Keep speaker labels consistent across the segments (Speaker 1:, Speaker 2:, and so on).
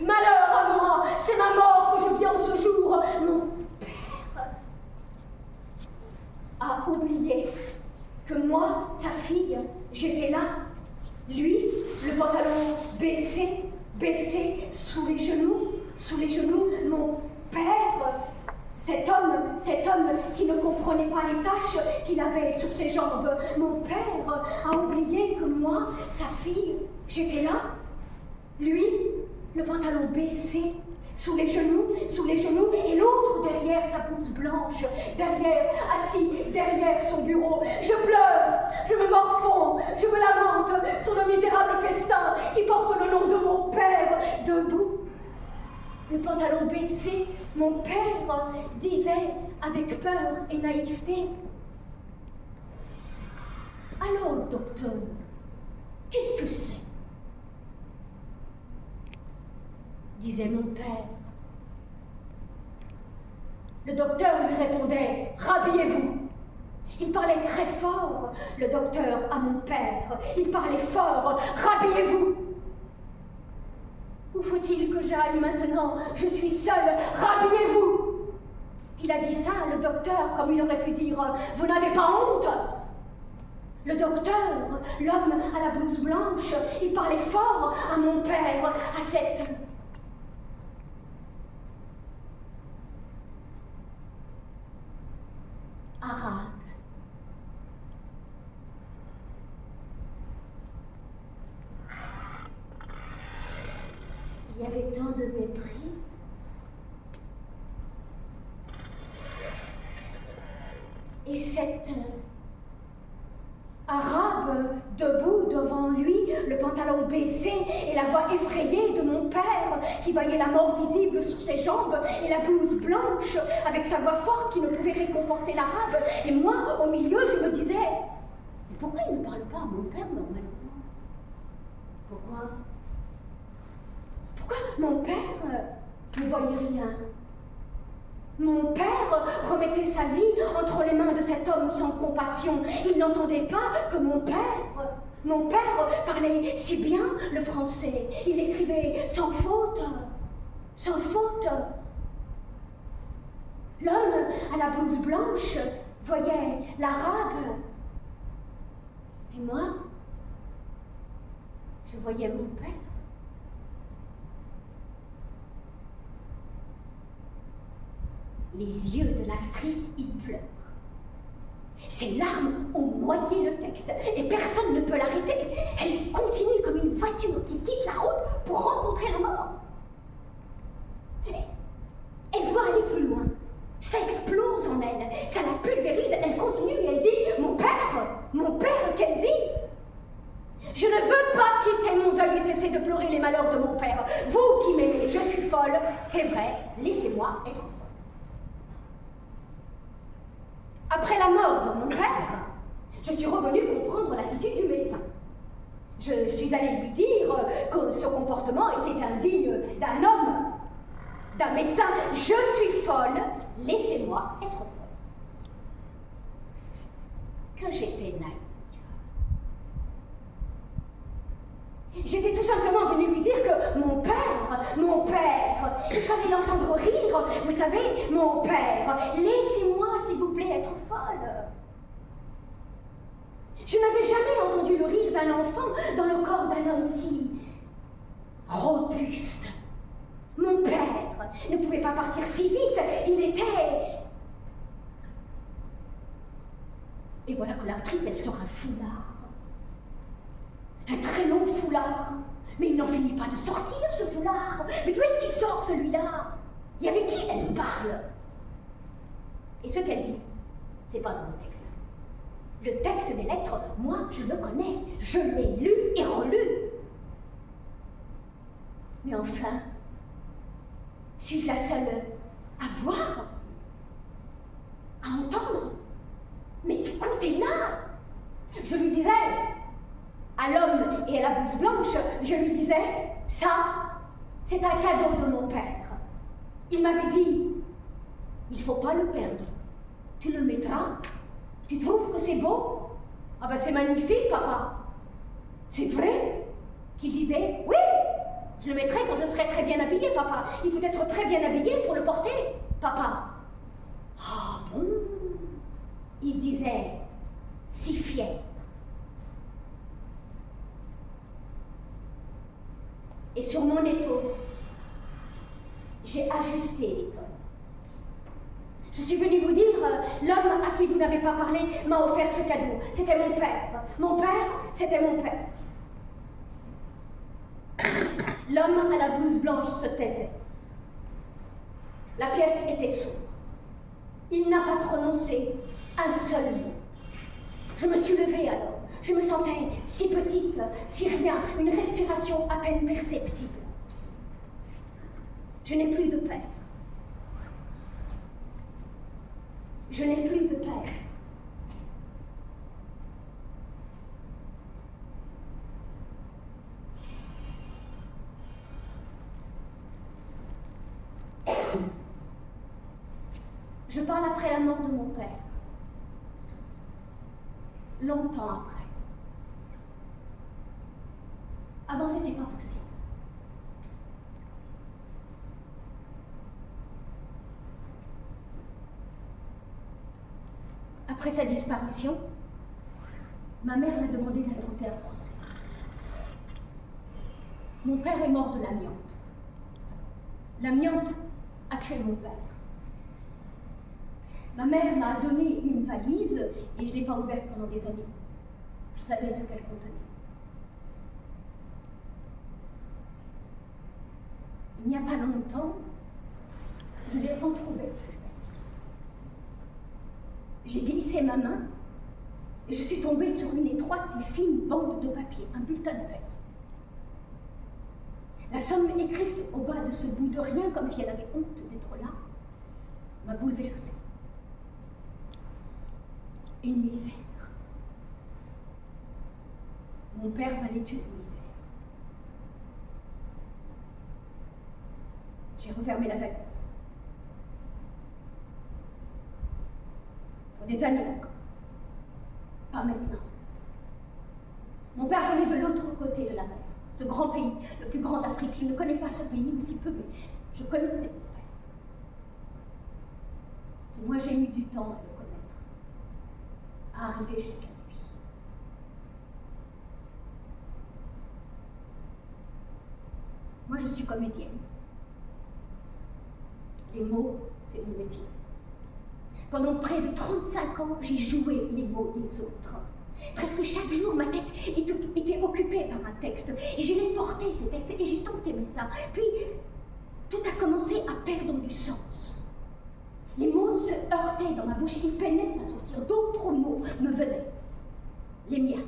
Speaker 1: Malheur à moi, c'est ma mort que je viens ce jour. Mon père a oublié que moi, sa fille, j'étais là. Lui, le pantalon baissé, sous les genoux, mon père, cet homme qui ne comprenait pas les taches qu'il avait sur ses jambes, mon père a oublié que moi, sa fille, j'étais là. Lui, le pantalon baissé, sous les genoux, et l'autre derrière sa blouse blanche, assis derrière son bureau. Je pleure, je me morfonds, je me lamente sur le misérable festin qui porte le nom de mon père. Debout, le pantalon baissé, mon père disait avec peur et naïveté: alors, docteur, qu'est-ce que c'est? Disait mon père. Le docteur lui répondait: rhabillez-vous. Il parlait très fort, le docteur, à mon père. Il parlait fort: rhabillez-vous. Où faut-il que j'aille maintenant? Je suis seule, rhabillez-vous. Il a dit ça, le docteur, comme il aurait pu dire: vous n'avez pas honte? Le docteur, l'homme à la blouse blanche, il parlait fort à mon père, à cette arabe. Il y avait tant de mépris. Et cette arabe debout devant lui, le pantalon baissé et la voix effrayée de mon père qui voyait la mort visible sous ses jambes et la blouse blanche avec sa voix forte qui ne pouvait réconforter l'arabe. Et moi, au milieu, je me disais: mais pourquoi il ne parle pas à mon père normalement? Pourquoi mon père ne voyait rien? Mon père remettait sa vie entre les mains de cet homme sans compassion. Il n'entendait pas que mon père parlait si bien le français. Il écrivait sans faute. L'homme à la blouse blanche voyait l'arabe. Et moi, je voyais mon père. Les yeux de l'actrice, ils pleurent. Ses larmes ont noyé le texte et personne ne peut l'arrêter. Elle continue comme une voiture qui quitte la route pour rencontrer la mort. Elle doit aller plus loin. Ça explose en elle, ça la pulvérise. Elle continue et elle dit: mon père, qu'elle dit. Je ne veux pas quitter mon deuil et cesser de pleurer les malheurs de mon père. Vous qui m'aimez, je suis folle, c'est vrai, laissez-moi être folle. Après la mort de mon père, je suis revenue comprendre l'attitude du médecin. Je suis allée lui dire que ce comportement était indigne d'un homme, d'un médecin. Je suis folle, laissez-moi être folle. Que j'étais naïve. J'étais tout simplement venue lui dire que mon père, il fallait l'entendre rire. Vous savez, mon père, laissez-moi s'il vous plaît être folle. Je n'avais jamais entendu le rire d'un enfant dans le corps d'un homme si robuste. Mon père ne pouvait pas partir si vite, il était... Et voilà que l'actrice, elle sort un foulard. Un très long foulard. Mais il n'en finit pas de sortir, ce foulard. Mais d'où est-ce qu'il sort, celui-là? Et avec qui elle parle? Et ce qu'elle dit, c'est pas dans le texte. Le texte des lettres, moi, je le connais. Je l'ai lu et relu. Mais enfin, suis-je la seule à voir? À entendre? Mais écoutez-la! Je lui disais... À l'homme et à la blouse blanche, je lui disais: ça, c'est un cadeau de mon père. Il m'avait dit: il ne faut pas le perdre. Tu le mettras. Tu trouves que c'est beau? Ah ben c'est magnifique, papa. C'est vrai? Qu'il disait: oui, je le mettrai quand je serai serait très bien habillé, papa. Il faut être très bien habillé pour le porter, papa. Ah bon? Il disait, si fier. Et sur mon épaule, j'ai ajusté l'étole. Je suis venue vous dire, l'homme à qui vous n'avez pas parlé m'a offert ce cadeau. C'était mon père. Mon père, c'était mon père. L'homme à la blouse blanche se taisait. La pièce était sourde. Il n'a pas prononcé un seul mot. Je me suis levée alors. Je me sentais si petite, si rien, une respiration à peine perceptible. Je n'ai plus de père. Je n'ai plus de père. Je parle après la mort de mon père. Longtemps après. Avant, c'était pas possible. Après sa disparition, ma mère m'a demandé d'attenter un procès. Mon père est mort de l'amiante. L'amiante a tué mon père. Ma mère m'a donné une valise et je ne l'ai pas ouverte pendant des années. Je savais ce qu'elle contenait. Il n'y a pas longtemps, je l'ai retrouvée, cette valise. J'ai glissé ma main et je suis tombée sur une étroite et fine bande de papier, un bulletin de paye. La somme écrite au bas de ce bout de rien, comme si elle avait honte d'être là, m'a bouleversée. Une misère. Mon père valait une misère. J'ai refermé la valise. Pour des années encore. Pas maintenant. Mon père venait de l'autre côté de la mer, ce grand pays, le plus grand d'Afrique. Je ne connais pas ce pays aussi peu, mais je connaissais mon père. Et moi, j'ai mis du temps à le connaître, à arriver jusqu'à lui. Moi, je suis comédienne. Les mots, c'est mon métier. Pendant près de 35 ans, j'ai joué les mots des autres. Presque chaque jour, ma tête était occupée par un texte. Et je l'ai porté, ces textes, et j'ai tant aimé ça. Puis, tout a commencé à perdre du sens. Les mots se heurtaient dans ma bouche, ils peinaient à sortir. D'autres mots me venaient. Les miens.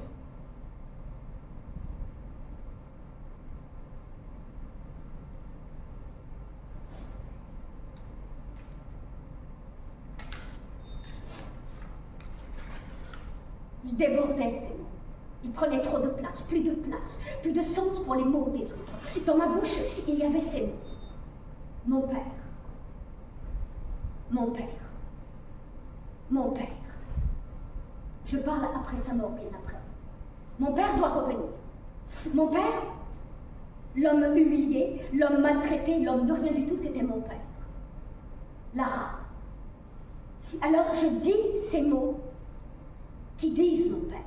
Speaker 1: Il débordait ces mots. Il prenait trop de place, plus de sens pour les mots des autres. Dans ma bouche, il y avait ces mots. Mon père. Mon père. Mon père. Je parle après sa mort, bien après. Mon père doit revenir. Mon père, l'homme humilié, l'homme maltraité, l'homme de rien du tout, c'était mon père. L'arabe. Alors je dis ces mots qui disent mon père.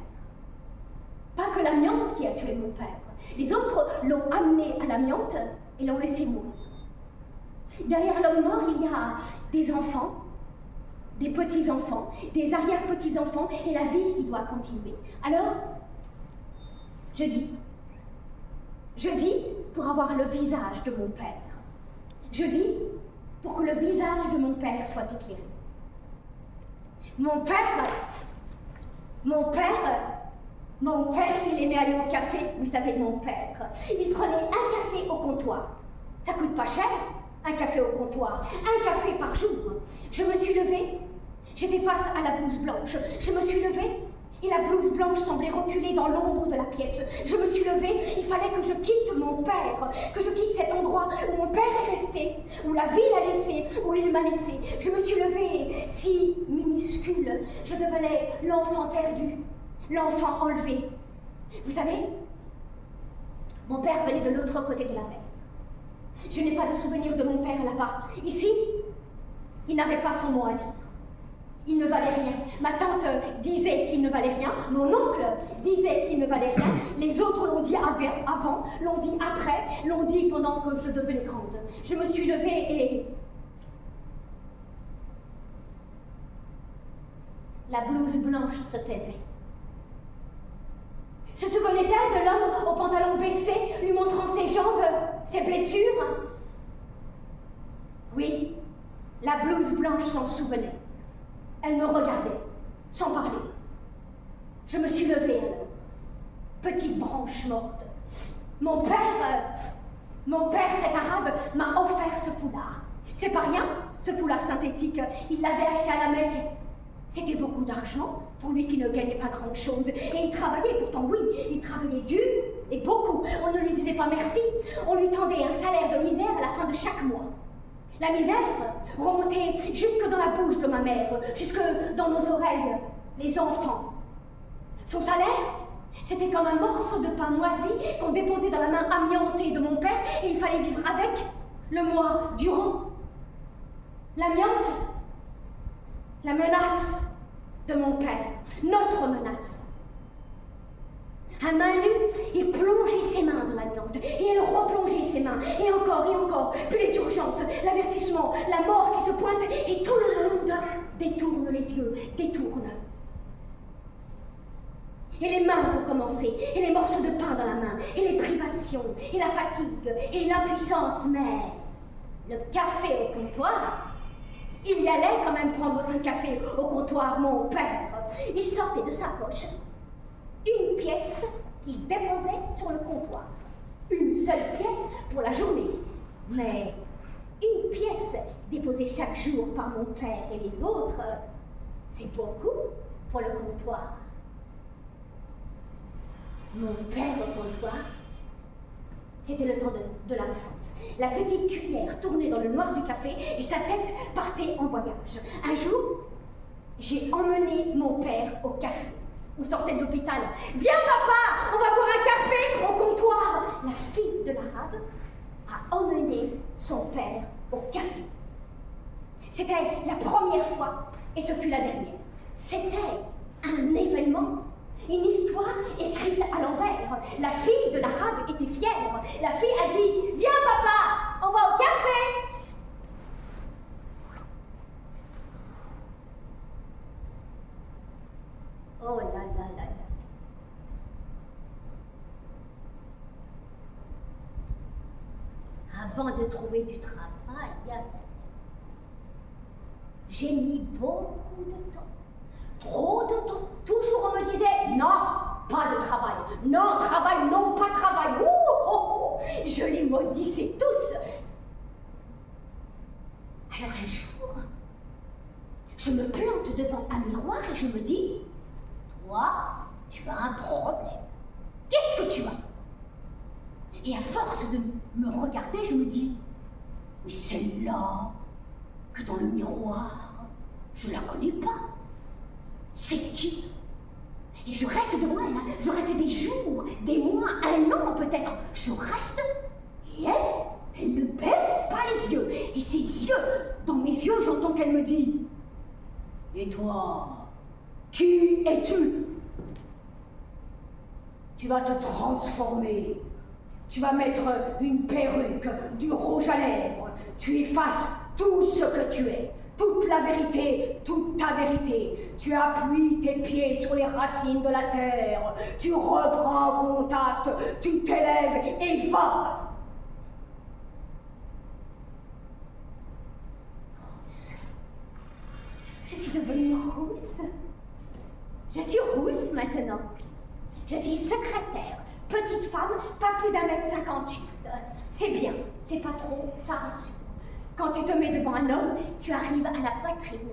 Speaker 1: Pas que l'amiante qui a tué mon père. Les autres l'ont amené à l'amiante et l'ont laissé mourir. Derrière l'homme mort, il y a des enfants, des petits-enfants, des arrière-petits-enfants et la vie qui doit continuer. Alors, je dis pour avoir le visage de mon père. Je dis pour que le visage de mon père soit éclairé. Mon père, il aimait aller au café, vous savez, mon père. Il prenait un café au comptoir. Ça coûte pas cher, un café au comptoir. Un café par jour. Je me suis levée, j'étais face à la blouse blanche. Je me suis levée et la blouse blanche semblait reculer dans l'ombre de la pièce. Je me suis levée, il fallait que je quitte mon père, que je quitte cet endroit où mon père est resté, où la vie l'a laissé, où il m'a laissé. Je me suis levée, si minuscule, je devenais l'enfant perdu, l'enfant enlevé. Vous savez, mon père venait de l'autre côté de la mer. Je n'ai pas de souvenir de mon père là-bas. Ici, il n'avait pas son mot à dire. Il ne valait rien. Ma tante disait qu'il ne valait rien. Mon oncle disait qu'il ne valait rien. Les autres l'ont dit avant, l'ont dit après, l'ont dit pendant que je devenais grande. Je me suis levée et... La blouse blanche se taisait. Se souvenait-elle de l'homme au pantalon baissé, lui montrant ses jambes, ses blessures? Oui, la blouse blanche s'en souvenait. Elle me regardait, sans parler. Je me suis levée alors. Petite branche morte. Mon père, cet arabe, m'a offert ce foulard. C'est pas rien, ce foulard synthétique. Il l'avait acheté à la Mecque. C'était beaucoup d'argent pour lui qui ne gagnait pas grand-chose. Et il travaillait, pourtant oui, il travaillait dur et beaucoup. On ne lui disait pas merci. On lui tendait un salaire de misère à la fin de chaque mois. La misère remontait jusque dans la bouche de ma mère, jusque dans nos oreilles, les enfants. Son salaire, c'était comme un morceau de pain moisi qu'on déposait dans la main amiantée de mon père et il fallait vivre avec le mois durant. L'amiante, la menace de mon père, notre menace. À main nue, il plongeait ses mains dans l'amiante, et elle replongeait ses mains, et encore, puis les urgences, l'avertissement, la mort qui se pointe, et tout le monde détourne les yeux, détourne. Et les mains recommençaient, et les morceaux de pain dans la main, et les privations, et la fatigue, et l'impuissance, mais le café au comptoir, il y allait quand même prendre son café au comptoir, mon père. Il sortait de sa poche une pièce qu'il déposait sur le comptoir. Une seule pièce pour la journée. Mais une pièce déposée chaque jour par mon père et les autres, c'est beaucoup pour le comptoir. Mon père au comptoir, c'était le temps de l'absence. La petite cuillère tournait dans le noir du café et sa tête partait en voyage. Un jour, j'ai emmené mon père au café. On sortait de l'hôpital. « Viens papa, on va boire un café au comptoir !» La fille de l'arabe a emmené son père au café. C'était la première fois et ce fut la dernière. C'était un événement, une histoire écrite à l'envers. La fille de l'arabe était fière. La fille a dit « Viens papa, on va au café !» Oh là là là là. Avant de trouver du travail, j'ai mis beaucoup de temps. Trop de temps. Toujours on me disait non, pas de travail. Non, travail, non, pas travail. Je les maudissais tous. Alors un jour, je me plante devant un miroir et je me dis, toi, tu as un problème. Qu'est-ce que tu as? Et à force de me regarder, je me dis, mais celle-là, que dans le miroir, je la connais pas. C'est qui? Et je reste devant elle, je reste des jours, des mois, un an peut-être. Je reste, et elle ne baisse pas les yeux. Et ses yeux, dans mes yeux, j'entends qu'elle me dit, et toi, qui es-tu? Tu vas te transformer. Tu vas mettre une perruque, du rouge à lèvres. Tu effaces tout ce que tu es. Toute la vérité, toute ta vérité. Tu appuies tes pieds sur les racines de la terre. Tu reprends contact. Tu t'élèves et va. Rousse. Je suis devenue rousse. Je suis rousse maintenant. Je suis secrétaire, petite femme, pas plus d'1m58. C'est bien, c'est pas trop, ça rassure. Quand tu te mets devant un homme, tu arrives à la poitrine.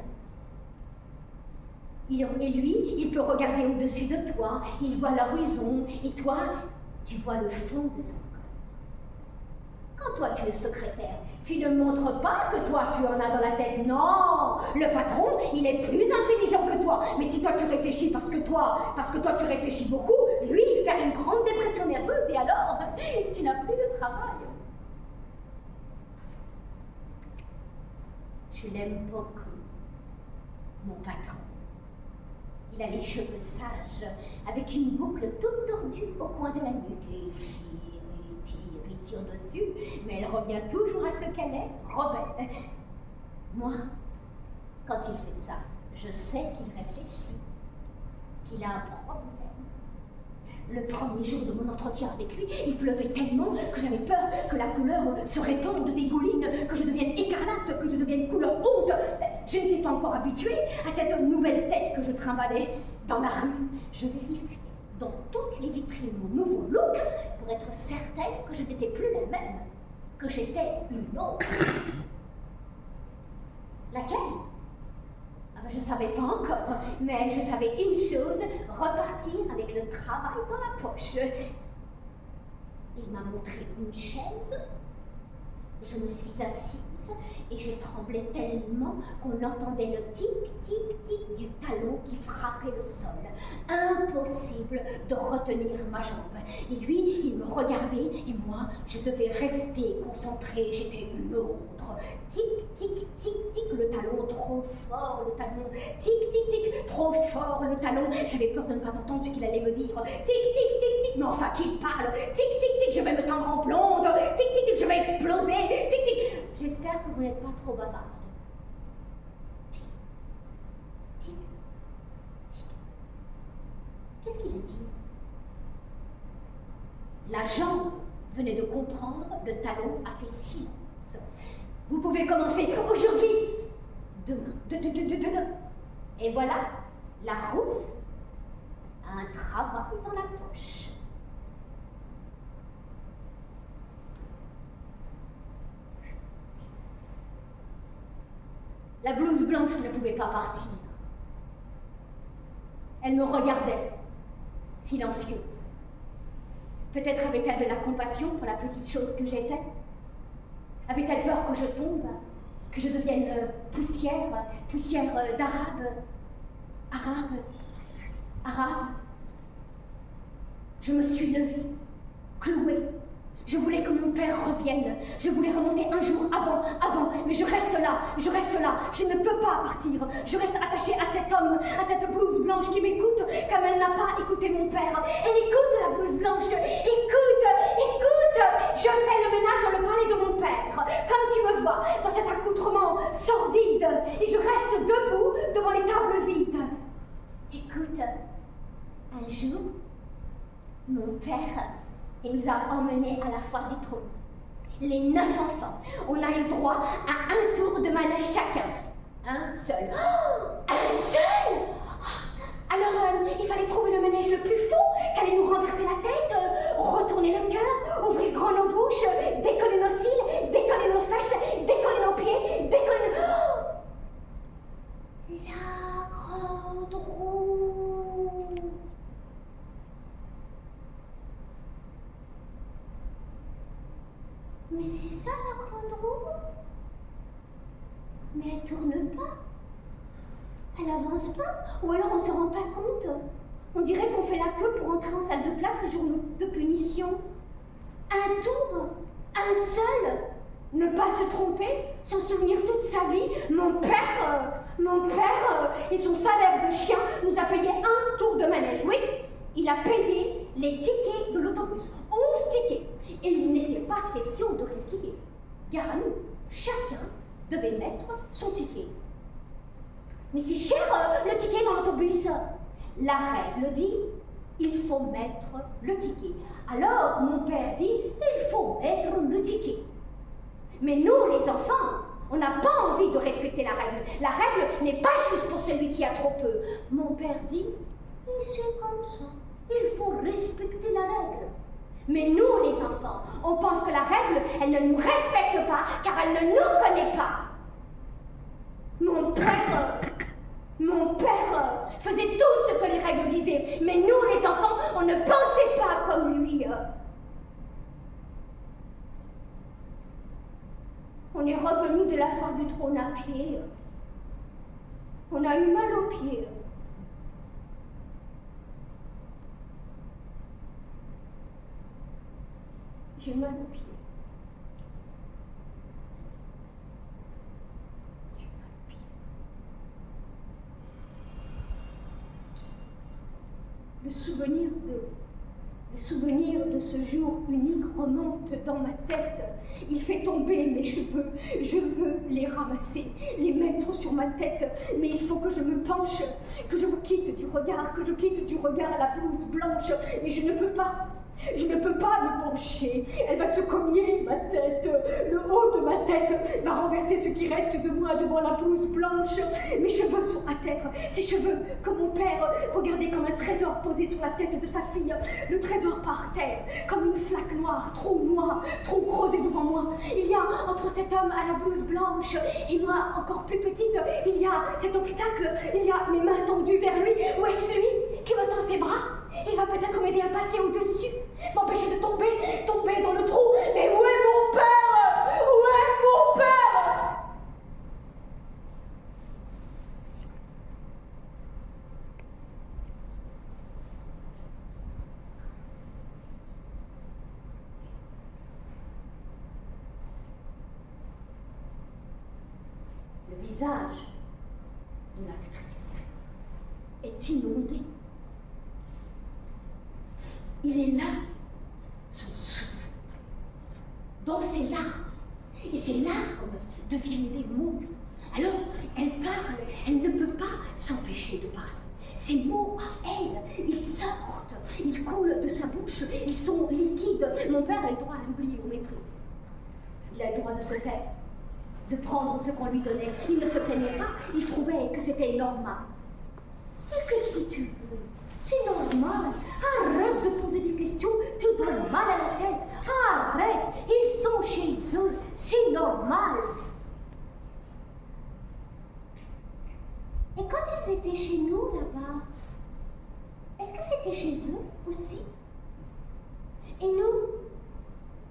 Speaker 1: Et lui, il peut regarder au-dessus de toi, il voit l'horizon, et toi, tu vois le fond de son corps. Quand toi tu es secrétaire, tu ne montres pas que toi tu en as dans la tête. Non, le patron, il est plus intelligent que toi. Mais si toi tu réfléchis parce que toi tu réfléchis beaucoup, lui, il fait une grande dépression nerveuse et alors, tu n'as plus de travail. Je l'aime beaucoup, mon patron. Il a les cheveux sages, avec une boucle toute tordue au coin de la nuque, et il tire dessus, mais elle revient toujours à ce qu'elle est, rebelle. Moi, quand il fait ça, je sais qu'il réfléchit, qu'il a un problème. Le premier jour de mon entretien avec lui, il pleuvait tellement que j'avais peur que la couleur se répande des goulines, que je devienne écarlate, que je devienne couleur honte. Je n'étais pas encore habituée à cette nouvelle tête que je trimballais dans la rue. Je vérifiais dans toutes les vitrines mon nouveau look pour être certaine que je n'étais plus la même, que j'étais une autre. Laquelle? Je ne savais pas encore, mais je savais une chose, repartir avec le travail dans la poche. Il m'a montré une chaise, je me suis assise et je tremblais tellement qu'on entendait le tic-tic-tic du talon qui frappait le sol. Impossible de retenir ma jambe. Et lui, il me regardait et moi, je devais rester concentrée, j'étais une autre. Tic-tic-tic-tic, le talon, trop fort le talon. Tic-tic-tic, trop fort le talon. J'avais peur de ne pas entendre ce qu'il allait me dire. Tic-tic-tic-tic, mais enfin qu'il parle. Tic-tic-tic, je vais me tendre en blonde. Tic-tic-tic, je vais exploser. Tic-tic. J'espère que vous n'êtes pas trop bavarde. Tic, tic, tic. Qu'est-ce qu'il a dit? La jambe venait de comprendre, le talon a fait silence. Vous pouvez commencer aujourd'hui, demain. Et voilà, la rousse a un travail dans la poche. La blouse blanche ne pouvait pas partir. Elle me regardait, silencieuse. Peut-être avait-elle de la compassion pour la petite chose que j'étais. Avait-elle peur que je tombe, que je devienne poussière arabe. Je me suis levée, clouée. Je voulais que mon père revienne. Je voulais remonter un jour avant, mais je reste là. Je ne peux pas partir. Je reste attachée à cet homme, à cette blouse blanche qui m'écoute comme elle n'a pas écouté mon père. Elle écoute la blouse blanche. Écoute. Je fais le ménage dans le palais de mon père. Comme tu me vois, dans cet accoutrement sordide. Et je reste debout devant les tables vides. Écoute, un jour, mon père... Il nous a emmenés à la foire du trône. Les 9 enfants. On a eu le droit à un tour de manège chacun. Un seul. Oh, un seul! Alors, il fallait trouver le manège le plus fou, qu'allait nous renverser la tête, retourner le cœur, ouvrir grand nos bouches, décoller nos cils, décoller nos fesses, décoller nos pieds, décoller nos... Oh, la grande roue. Mais c'est ça la grande roue? Mais elle tourne pas. Elle avance pas. Ou alors on se rend pas compte. On dirait qu'on fait la queue pour entrer en salle de classe le jour de punition. Un tour, un seul. Ne pas se tromper, s'en souvenir toute sa vie. Mon père et son salaire de chien nous a payé un tour de manège. Oui, il a payé les tickets de l'autobus. 11 tickets. Et il n'était pas question de resquiller. Gare à nous, chacun devait mettre son ticket. Mais c'est cher le ticket dans l'autobus. La règle dit, il faut mettre le ticket. Alors mon père dit, il faut mettre le ticket. Mais nous, les enfants, on n'a pas envie de respecter la règle. La règle n'est pas juste pour celui qui a trop peu. Mon père dit, et c'est comme ça, il faut respecter la règle. Mais nous, les enfants, on pense que la règle, elle ne nous respecte pas, car elle ne nous connaît pas. Mon père faisait tout ce que les règles disaient, mais nous, les enfants, on ne pensait pas comme lui. On est revenu de la foire du trône à pied. On a eu mal aux pieds. J'ai mal aux pieds. Le souvenir de ce jour unique remonte dans ma tête. Il fait tomber mes cheveux. Je veux les ramasser, les mettre sur ma tête. Mais il faut que je me penche, que je quitte du regard la blouse blanche. Et je ne peux pas. Je ne peux pas me pencher. Elle va se cogner, ma tête. Le haut de ma tête va renverser ce qui reste de moi devant la blouse blanche. Mes cheveux sont à terre. Ces cheveux que mon père regardait comme un trésor posé sur la tête de sa fille. Le trésor par terre, comme une flaque noire, trop creusée devant moi. Il y a entre cet homme à la blouse blanche et moi encore plus petite, il y a cet obstacle. Il y a mes mains tendues vers lui. Où est-ce lui qui me tend ses bras? Il va peut-être m'aider à passer au-dessus, m'empêcher de tomber dans le trou. Mais où est mon père? Où est mon père? Le visage de l'actrice est inondé. Il est là, son souffle, dans ses larmes. Et ces larmes deviennent des mots. Alors, elle parle, elle ne peut pas s'empêcher de parler. Ces mots, à elle, ils sortent, ils coulent de sa bouche, ils sont liquides. Mon père a le droit à l'oubli, au mépris. Il a le droit de se taire, de prendre ce qu'on lui donnait. Il ne se plaignait pas, il trouvait que c'était normal. Mais qu'est-ce que tu veux? C'est normal. Arrête de poser des questions, tu donnes mal à la tête. Arrête, ils sont chez eux, c'est normal. Et quand ils étaient chez nous là-bas, est-ce que c'était chez eux aussi? Et nous,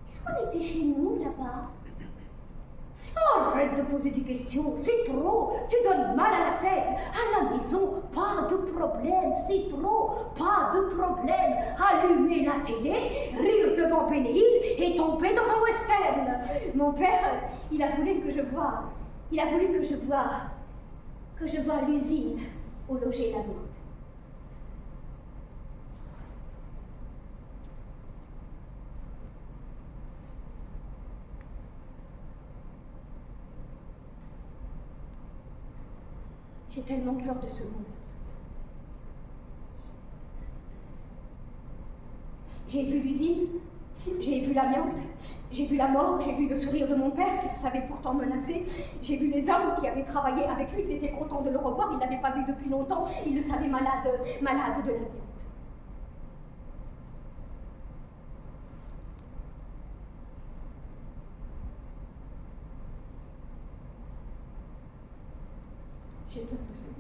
Speaker 1: est-ce qu'on était chez nous là-bas? Arrête de poser des questions, c'est trop, tu donnes mal à la tête. À la maison, pas de problème, c'est trop, pas de problème. Allumer la télé, rire devant Benny Hill et tomber dans un western. Mon père, il a voulu que je voie l'usine où logeait la viande. J'ai tellement peur de ce monde. J'ai vu l'usine, j'ai vu l'amiante, j'ai vu la mort, j'ai vu le sourire de mon père qui se savait pourtant menacé. J'ai vu les hommes qui avaient travaillé avec lui, ils étaient contents de le revoir, ils ne l'avaient pas vu depuis longtemps, ils le savaient malade de l'amiante. J'ai peur de ce monde.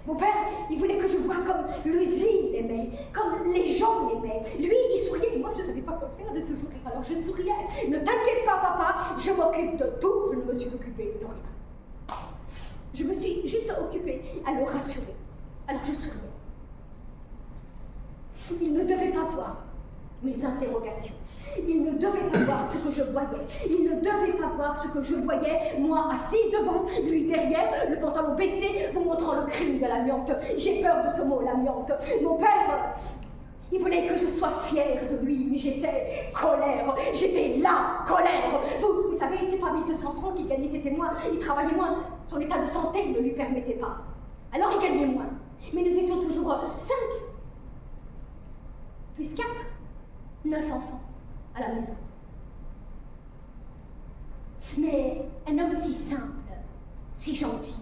Speaker 1: Mon père, il voulait que je voie comme l'usine l'aimait, comme les gens l'aimaient. Lui, il souriait, et moi, je ne savais pas quoi faire de ce sourire. Alors je souriais. Ne t'inquiète pas, papa, je m'occupe de tout. Je ne me suis occupée de rien. Je me suis juste occupée à le rassurer. Alors je souriais. Il ne devait pas voir mes interrogations. Il ne devait pas voir ce que je voyais. Il ne devait pas voir ce que je voyais, moi assise devant, lui derrière, le pantalon baissé, vous montrant le crime de l'amiante. J'ai peur de ce mot, l'amiante. Mon père, il voulait que je sois fière de lui, mais j'étais colère. J'étais la colère. Vous savez, c'est pas 1200 francs qu'il gagnait, c'était moins. Il travaillait moins. Son état de santé ne lui permettait pas. Alors il gagnait moins. Mais nous étions toujours 5. Plus 4. 9 enfants à la maison. Mais un homme si simple, si gentil,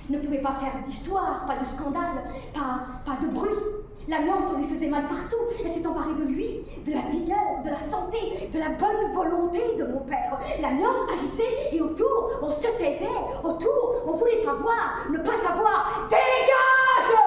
Speaker 1: ne pouvait pas faire d'histoire, pas de scandale, pas de bruit. L'amiante lui faisait mal partout. Elle s'est emparée de lui, de la vigueur, de la santé, de la bonne volonté de mon père. L'amiante agissait et autour, on se taisait. Autour, on ne voulait pas voir, ne pas savoir. Dégage!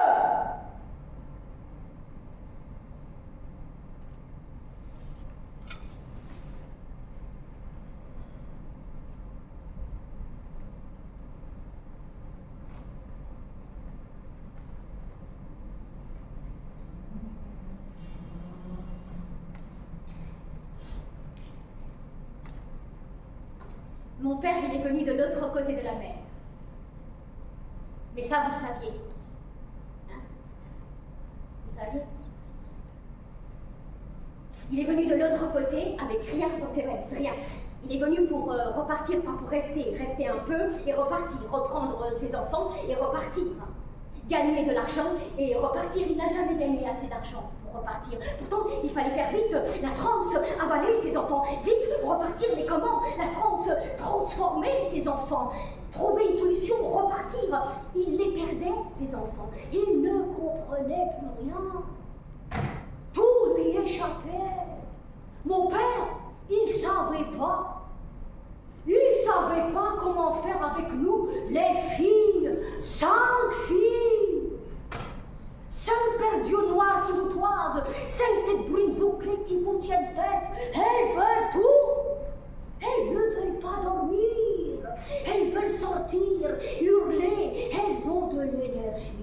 Speaker 1: Mon père, il est venu de l'autre côté de la mer.
Speaker 2: Mais ça, vous le saviez. Hein? Vous saviez? Il est venu de l'autre côté avec rien pour ses valises, rien. Il est venu pour repartir, pas pour rester un peu et repartir, reprendre ses enfants et repartir. Gagner de l'argent et repartir. Il n'a jamais gagné assez d'argent pour repartir. Pourtant, il fallait faire vite. La France avaler ses enfants. Vite, repartir. Mais comment? La France transformer ses enfants. Trouver une solution, repartir. Il les perdait, ses enfants. Il ne comprenait plus rien. Tout lui échappait. Mon père, il ne savait pas. Il ne savait pas comment faire avec nous, les filles. 5 filles. 5 paires d'yeux noirs qui vous toisent. 5 têtes brunes bouclées qui vous tiennent tête. Elles veulent tout. Elles ne veulent pas dormir. Elles veulent sortir, hurler. Elles ont de l'énergie.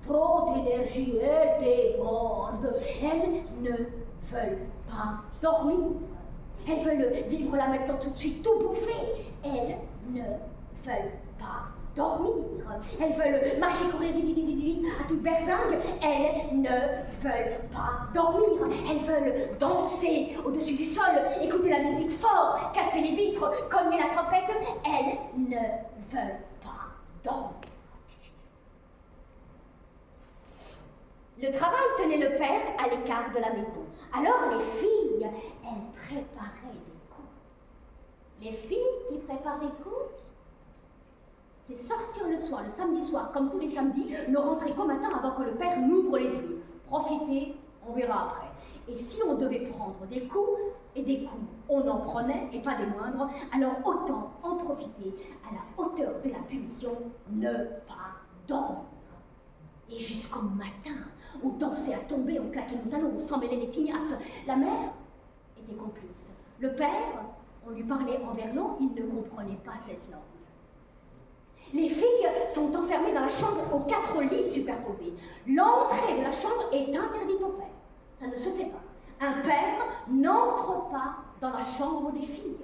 Speaker 2: Trop d'énergie, elles débordent. Elles ne veulent pas dormir. Elles veulent vivre là maintenant tout de suite, tout bouffer. Elles ne veulent pas dormir. Elles veulent marcher, courir vite, vite, vite, vite, à toute berzingue. Elles ne veulent pas dormir. Elles veulent danser au-dessus du sol, écouter la musique fort, casser les vitres, cogner la trompette. Elles ne veulent pas dormir. Le travail tenait le père à l'écart de la maison. Alors les filles, elles préparaient des coups. Les filles qui préparent des coups, c'est sortir le soir, le samedi soir, comme tous les samedis, ne rentrer qu'au matin avant que le père n'ouvre les yeux. Profiter, on verra après. Et si on devait prendre des coups, et des coups, on en prenait, et pas des moindres, alors autant en profiter à la hauteur de la punition, ne pas dormir. Et jusqu'au matin, on dansait à tomber, on claquait nos talons, on s'emmêlait les tignasses. La mère était complice. Le père, on lui parlait en verlan, il ne comprenait pas cette langue. Les filles sont enfermées dans la chambre aux 4 lits superposés. L'entrée de la chambre est interdite au père. Ça ne se fait pas. Un père n'entre pas dans la chambre des filles.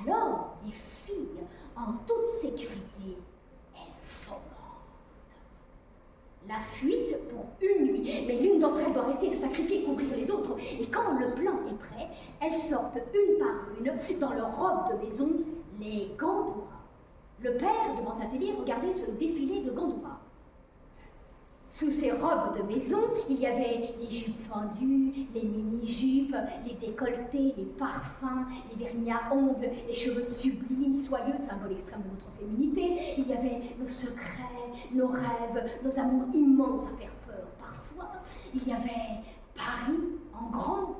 Speaker 2: Alors, les filles, en toute sécurité, elles fomentent la fuite pour une nuit. Mais l'une d'entre elles doit rester, se sacrifier et couvrir les autres. Et quand le plan est prêt, elles sortent une par une, dans leur robe de maison, les gandouras. Le père, devant sa télé, regardait ce défilé de gandouras. Sous ces robes de maison, il y avait les jupes fendues, les mini-jupes, les décolletés, les parfums, les vernis à ongles, les cheveux sublimes, soyeux, symbole extrême de notre féminité. Il y avait nos secrets, nos rêves, nos amours immenses à faire peur parfois. Il y avait Paris en grand.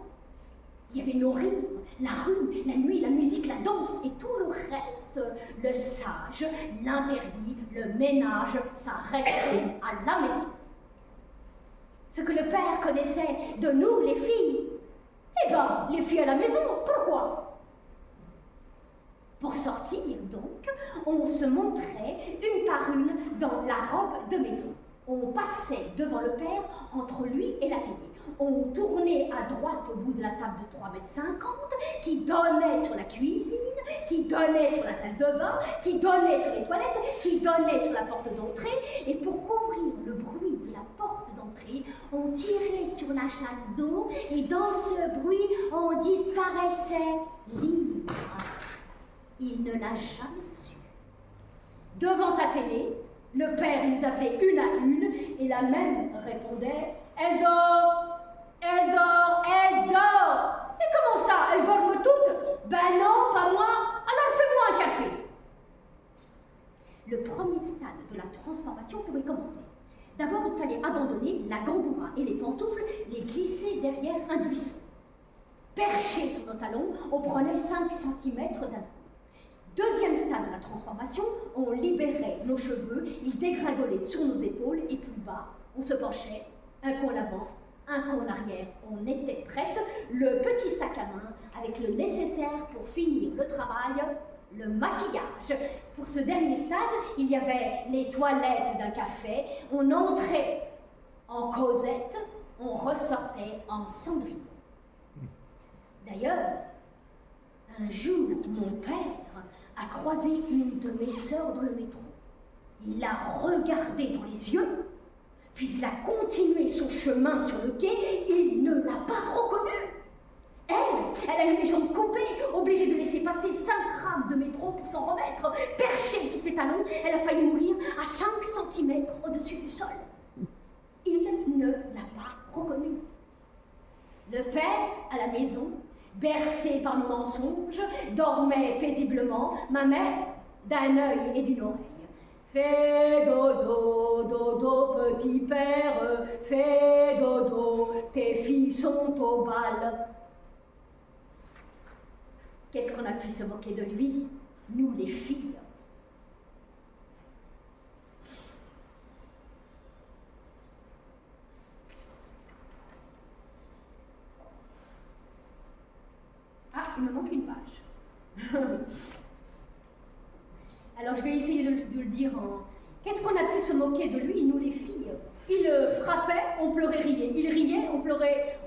Speaker 2: Il y avait nos rires, la rue, la nuit, la musique, la danse et tout le reste. Le sage, l'interdit, le ménage, ça restait à la maison. Ce que le père connaissait de nous, les filles, eh bien, les filles à la maison, pourquoi? Pour sortir, donc, on se montrait une par une dans la robe de maison. On passait devant le père entre lui et la télé. On tournait à droite au bout de la table de 3,50 m, qui donnait sur la cuisine, qui donnait sur la salle de bain, qui donnait sur les toilettes, qui donnait sur la porte d'entrée. Et pour couvrir le bruit de la porte d'entrée, on tirait sur la chasse d'eau et dans ce bruit, on disparaissait libre. Il ne l'a jamais su. Devant sa télé, le père nous appelait une à une et la même répondait « Elle dort, elle dort, elle dort !» Et comment ça, elles dorment toutes? Ben non, pas moi, alors fais-moi un café. Le premier stade de la transformation pouvait commencer. D'abord, il fallait abandonner la gandoura et les pantoufles, les glisser derrière un buisson. Perchés sur nos talons, on prenait 5 cm d'un coup. Deuxième stade de la transformation, on libérait nos cheveux, ils dégringolaient sur nos épaules et plus bas, on se penchait, un coup en avant, un coup en arrière, on était prête, le petit sac à main avec le nécessaire pour finir le travail, le maquillage. Pour ce dernier stade, il y avait les toilettes d'un café, on entrait en Cosette, on ressortait en Cendrillon. D'ailleurs, un jour, mon père a croisé une de mes sœurs dans le métro. Il l'a regardée dans les yeux, puis il a continué son chemin sur le quai. Il ne l'a pas reconnue. Elle a eu les jambes coupées, obligée de laisser passer 5 rames de métro pour s'en remettre. Perchée sur ses talons, elle a failli mourir à 5 cm au-dessus du sol. Il ne l'a pas reconnue. Le père, à la maison, bercé par nos mensonges, dormait paisiblement. Ma mère, d'un œil et d'une oreille. Fais dodo, dodo, petit père, fais dodo, tes filles sont au bal. Qu'est-ce qu'on a pu se moquer de lui, nous les filles? Ah, il me manque une page. Alors je vais essayer de le dire en... Qu'est-ce qu'on a pu se moquer de lui, nous les filles? Il frappait, on pleurait, riait. Il riait, on pleurait,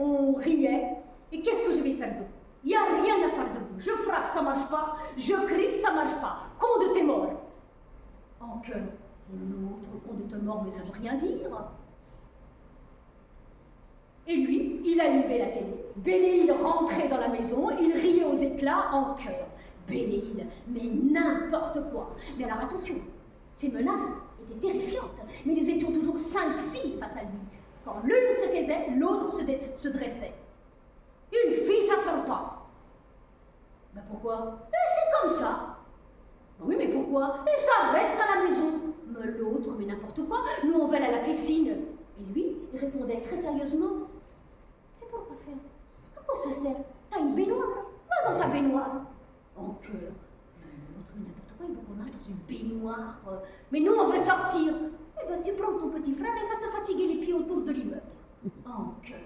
Speaker 2: on riait. Et qu'est-ce que je vais faire de vous? Il n'y a rien à faire de vous. Je frappe, ça ne marche pas. Je crie, ça ne marche pas. Con de tes morts. En que l'autre con de tes morts, mais ça ne veut rien dire. Et lui, il allumait la télé. Bénéil rentrait dans la maison, il riait aux éclats en chœur. Bénéil, mais n'importe quoi. Mais alors attention, ces menaces étaient terrifiantes. Mais nous étions toujours 5 filles face à lui. Quand l'une se taisait, l'autre se dressait. Une fille, ça ne sort pas. Ben pourquoi? C'est comme ça. Ben oui, mais pourquoi? Et ça reste à la maison. Mais l'autre, mais n'importe quoi. Nous, on va aller à la piscine. Et lui, il répondait très sérieusement. Et pourquoi faire? À quoi ça sert? T'as une baignoire. Va dans ta baignoire. En cœur. L'autre, mais n'importe quoi, il veut qu'on nage dans une baignoire. Mais nous, on veut sortir. Eh ben, tu prends ton petit frère et va te fatiguer les pieds autour de l'immeuble. En cœur.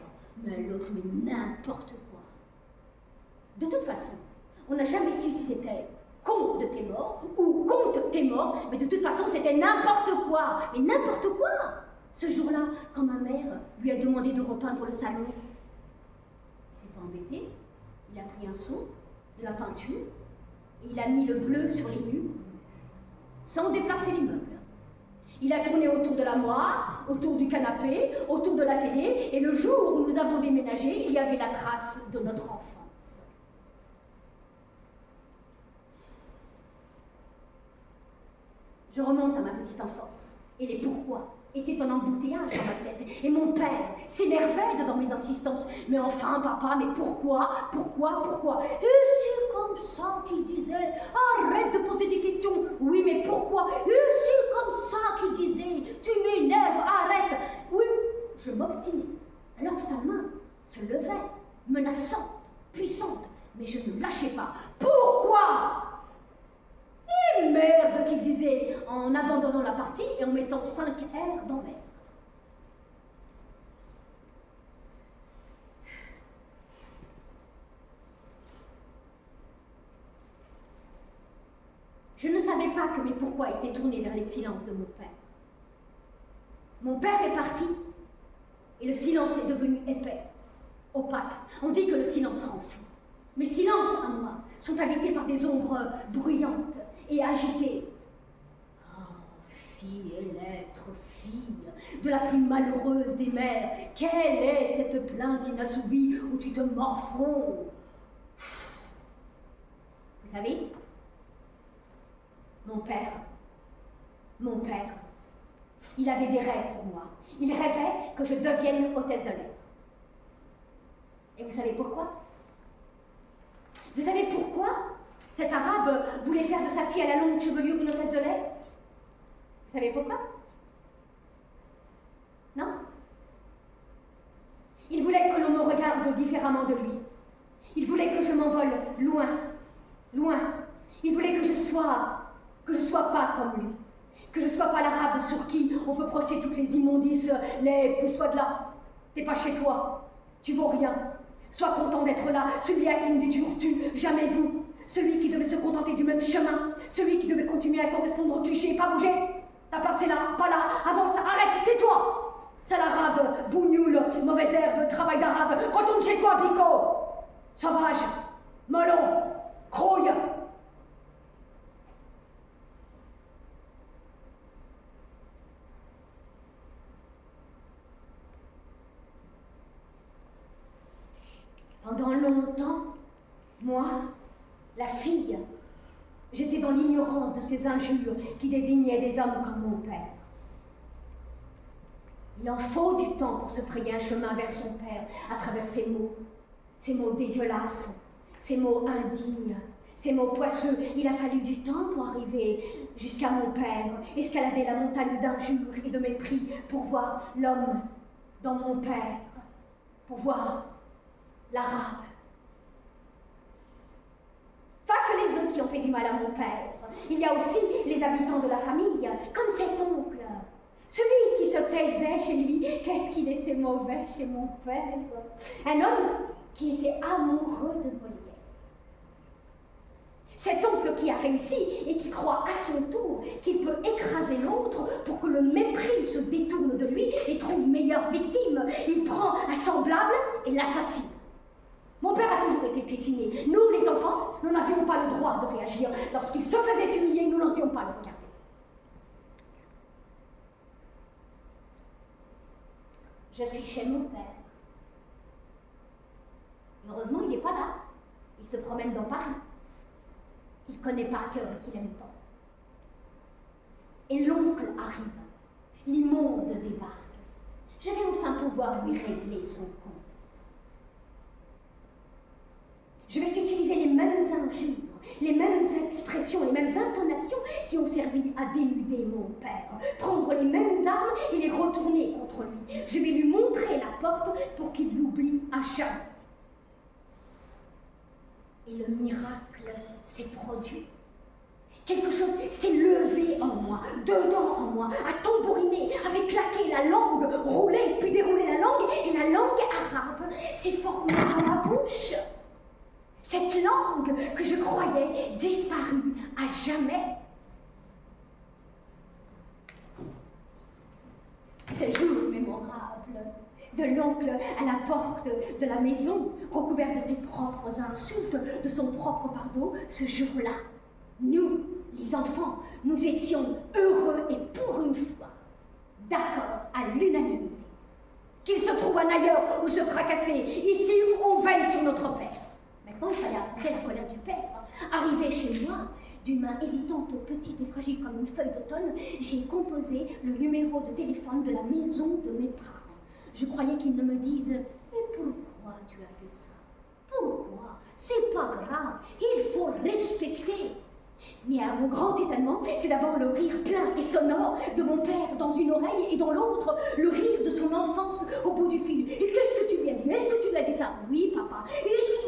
Speaker 2: Mais l'autre, mais n'importe quoi. De toute façon, on n'a jamais su si c'était con de tes morts ou contre tes morts, mais de toute façon, c'était n'importe quoi. Mais n'importe quoi. Ce jour-là, quand ma mère lui a demandé de repeindre le salon, il s'est pas embêté. Il a pris un seau, de la peinture, et il a mis le bleu sur les murs, sans déplacer les meubles. Il a tourné autour de la moire, autour du canapé, autour de la télé, et le jour où nous avons déménagé, il y avait la trace de notre enfance. Je remonte à ma petite enfance, et les pourquoi étaient en embouteillage dans ma tête, et mon père s'énervait devant mes insistances. Mais enfin, papa, mais pourquoi? Et c'est comme ça qu'il disait. Arrête de poser des questions. Oui, mais pourquoi? Et c'est comme ça qu'il disait. Tu m'énerves, arrête. Oui, je m'obstinais. Alors sa main se levait, menaçante, puissante, mais je ne lâchais pas. Pourquoi? Et merde, qu'il disait, en abandonnant la partie et en mettant 5 R dans l'air. Je ne savais pas que mes pourquoi étaient tournés vers les silences de mon père. Mon père est parti, et le silence est devenu épais, opaque. On dit que le silence rend fou. Mes silences, à moi, sont habités par des ombres bruyantes et agitées. Oh, fille et l'être fille, de la plus malheureuse des mères, quelle est cette plainte inassouvie où tu te morfonds? Vous savez, mon père, il avait des rêves pour moi. Il rêvait que je devienne hôtesse de l'air. Et vous savez pourquoi? Vous savez pourquoi cet arabe voulait faire de sa fille à la longue chevelure une hôtesse de l'air? Vous savez pourquoi? Non? Il voulait que l'on me regarde différemment de lui. Il voulait que je m'envole loin, loin. Il voulait que je sois pas comme lui. Que je sois pas l'arabe sur qui on peut projeter toutes les immondices, pousse-toi de là. T'es pas chez toi. Tu vaux rien. Sois content d'être là, celui à qui on dit toujours tu, jamais vous. Celui qui devait se contenter du même chemin. Celui qui devait continuer à correspondre aux clichés et pas bouger. Ta place est là, pas là, avance, arrête, tais-toi. C'est l'arabe, bougnoule, mauvaise herbe, travail d'arabe. Retourne chez toi, Bico. Sauvage, melon, crouille. Pendant longtemps, moi, la fille, j'étais dans l'ignorance de ces injures qui désignaient des hommes comme mon père. Il en faut du temps pour se frayer un chemin vers son père à travers ces mots dégueulasses, ces mots indignes, ces mots poisseux. Il a fallu du temps pour arriver jusqu'à mon père, escalader la montagne d'injures et de mépris pour voir l'homme dans mon père, pour voir l'arabe. Pas que les hommes qui ont fait du mal à mon père, il y a aussi les habitants de la famille, comme cet oncle. Celui qui se taisait chez lui, qu'est-ce qu'il était mauvais chez mon père. Un homme qui était amoureux de Molière. Cet oncle qui a réussi et qui croit à son tour qu'il peut écraser l'autre pour que le mépris se détourne de lui et trouve meilleure victime. Il prend un semblable et l'assassine. Mon père a toujours été piétiné. Nous, les enfants, nous n'avions pas le droit de réagir. Lorsqu'il se faisait humilier, nous n'osions pas le regarder. Je suis chez mon père. Heureusement, il n'est pas là. Il se promène dans Paris, qu'il connaît par cœur et qu'il aime tant. Et l'oncle arrive. L'immonde débarque. Je vais enfin pouvoir lui régler son compte. Je vais utiliser les mêmes injures, les mêmes expressions, les mêmes intonations qui ont servi à dénuder mon père. Prendre les mêmes armes et les retourner contre lui. Je vais lui montrer la porte pour qu'il l'oublie à jamais. Et le miracle s'est produit. Quelque chose s'est levé en moi, dedans en moi, a tambouriné, avait claqué la langue, roulé, puis déroulé la langue, et la langue arabe s'est formée dans ma bouche. Cette langue que je croyais disparue à jamais. Ce jour mémorable de l'oncle à la porte de la maison, recouvert de ses propres insultes, de son propre fardeau, ce jour-là, nous, les enfants, nous étions heureux et pour une fois, d'accord à l'unanimité. Qu'il se trouve un ailleurs ou se fracasser, ici on veille sur notre père. Maintenant, il fallait affronter la colère du père. Arrivé chez moi, d'une main hésitante, petite et fragile comme une feuille d'automne, j'ai composé le numéro de téléphone de la maison de mes parents. Je croyais qu'ils ne me disent « Mais pourquoi tu as fait ça? Pourquoi? C'est pas grave, il faut respecter. » Mais à mon grand étonnement, c'est d'abord le rire plein et sonore de mon père dans une oreille et dans l'autre, le rire de son enfance au bout du fil. Et qu'est-ce que tu lui as dit? Est-ce que tu lui as dit ça? Oui, papa.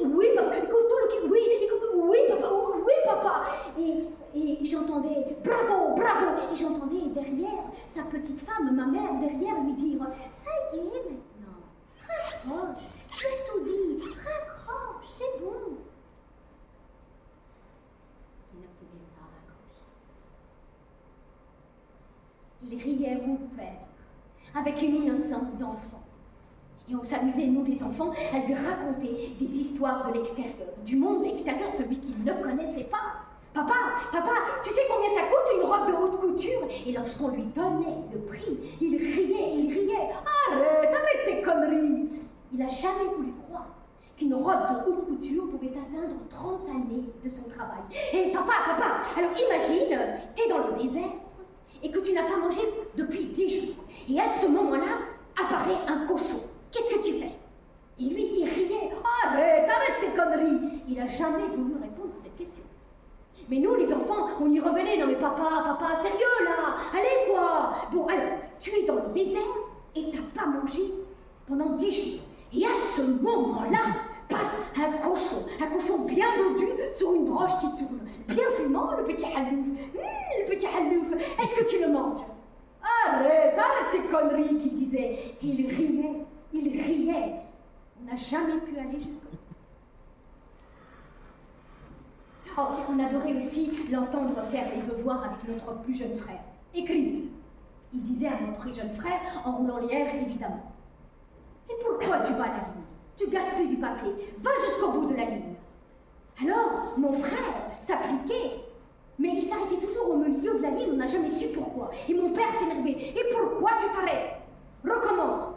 Speaker 2: Oui, papa. Écoute tout le oui, écoute, oui, papa. Oui, papa. Et j'entendais bravo, bravo. Et j'entendais derrière sa petite femme, ma mère, derrière lui dire ça y est maintenant, raccroche. Je t'ai tout dit, raccroche, c'est bon. Il ne pouvait pas raccrocher. Il riait, mon père, avec une innocence d'enfant. Et on s'amusait, nous les enfants, à lui raconter des histoires de l'extérieur, du monde extérieur, celui qu'il ne connaissait pas. Papa, tu sais combien ça coûte une robe de haute couture? Et lorsqu'on lui donnait le prix, il riait. Arrête tes conneries! Il n'a jamais voulu croire qu'une robe de haute couture pouvait atteindre 30 années de son travail. Et papa, alors imagine, t'es dans le désert et que tu n'as pas mangé depuis 10 jours. Et à ce moment-là, apparaît un cochon. Qu'est-ce que tu fais? Et lui, il riait. Arrête tes conneries! Il n'a jamais voulu répondre à cette question. Mais nous, les enfants, on y revenait. Non mais papa, sérieux là? Allez quoi? Bon alors, tu es dans le désert et t'as pas mangé pendant 10 jours. Et à ce moment-là, passe un cochon bien dodu sur une broche qui tourne. Bien fumant, le petit halouf. Est-ce que tu le manges? Arrête tes conneries, qu'il disait. Il riait. On n'a jamais pu aller jusqu'au bout. Oh, on adorait aussi l'entendre faire les devoirs avec notre plus jeune frère. Écrire. Il disait à mon très jeune frère, en roulant les airs, évidemment. Et pourquoi tu vas à la ligne? Tu gaspilles du papier. Va jusqu'au bout de la ligne. Alors, mon frère s'appliquait, mais il s'arrêtait toujours au milieu de la ligne. On n'a jamais su pourquoi. Et mon père s'énervait. Et pourquoi tu t'arrêtes? Recommence.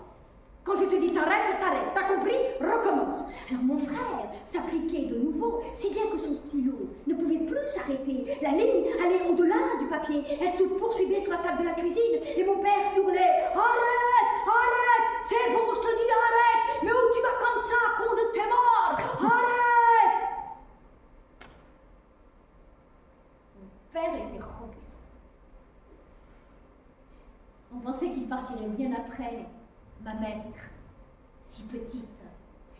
Speaker 2: Quand je te dis t'arrêtes, t'arrêtes. T'as compris? Recommence. Alors mon frère s'appliquait de nouveau, si bien que son stylo ne pouvait plus s'arrêter. La ligne allait au-delà du papier. Elle se poursuivait sur la table de la cuisine. Et mon père hurlait: arrête, arrête, c'est bon, je te dis arrête. Mais où tu vas comme ça, con de tes morts? Arrête. Mon père était robuste. On pensait qu'il partirait bien après. Ma mère, si petite,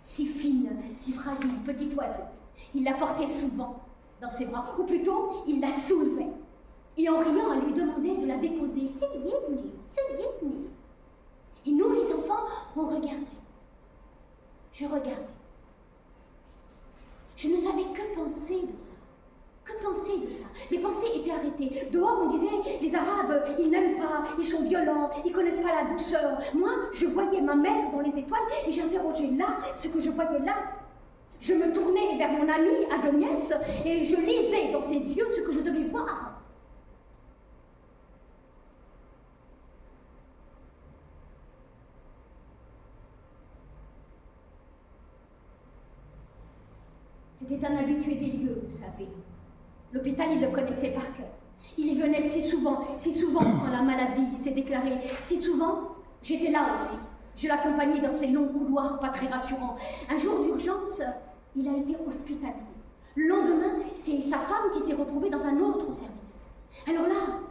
Speaker 2: si fine, si fragile, petit oiseau, il la portait souvent dans ses bras, ou plutôt, il la soulevait. Et en riant, elle lui demandait de la déposer. C'est bienvenu, c'est bienvenu. Et nous, les enfants, on regardait. Je regardais. Je ne savais que penser de ça. Que penser de ça? Mes pensées étaient arrêtées. Dehors, on disait, les Arabes, ils n'aiment pas, ils sont violents, ils connaissent pas la douceur. Moi, je voyais ma mère dans les étoiles et j'interrogeais là ce que je voyais là. Je me tournais vers mon amie Agnès et je lisais dans ses yeux ce que je devais voir. C'était un habitué des lieux, vous savez. L'hôpital, il le connaissait par cœur. Il y venait si souvent quand la maladie s'est déclarée, si souvent, j'étais là aussi. Je l'accompagnais dans ces longs couloirs pas très rassurants. Un jour d'urgence, il a été hospitalisé. Le lendemain, c'est sa femme qui s'est retrouvée dans un autre service. Alors là,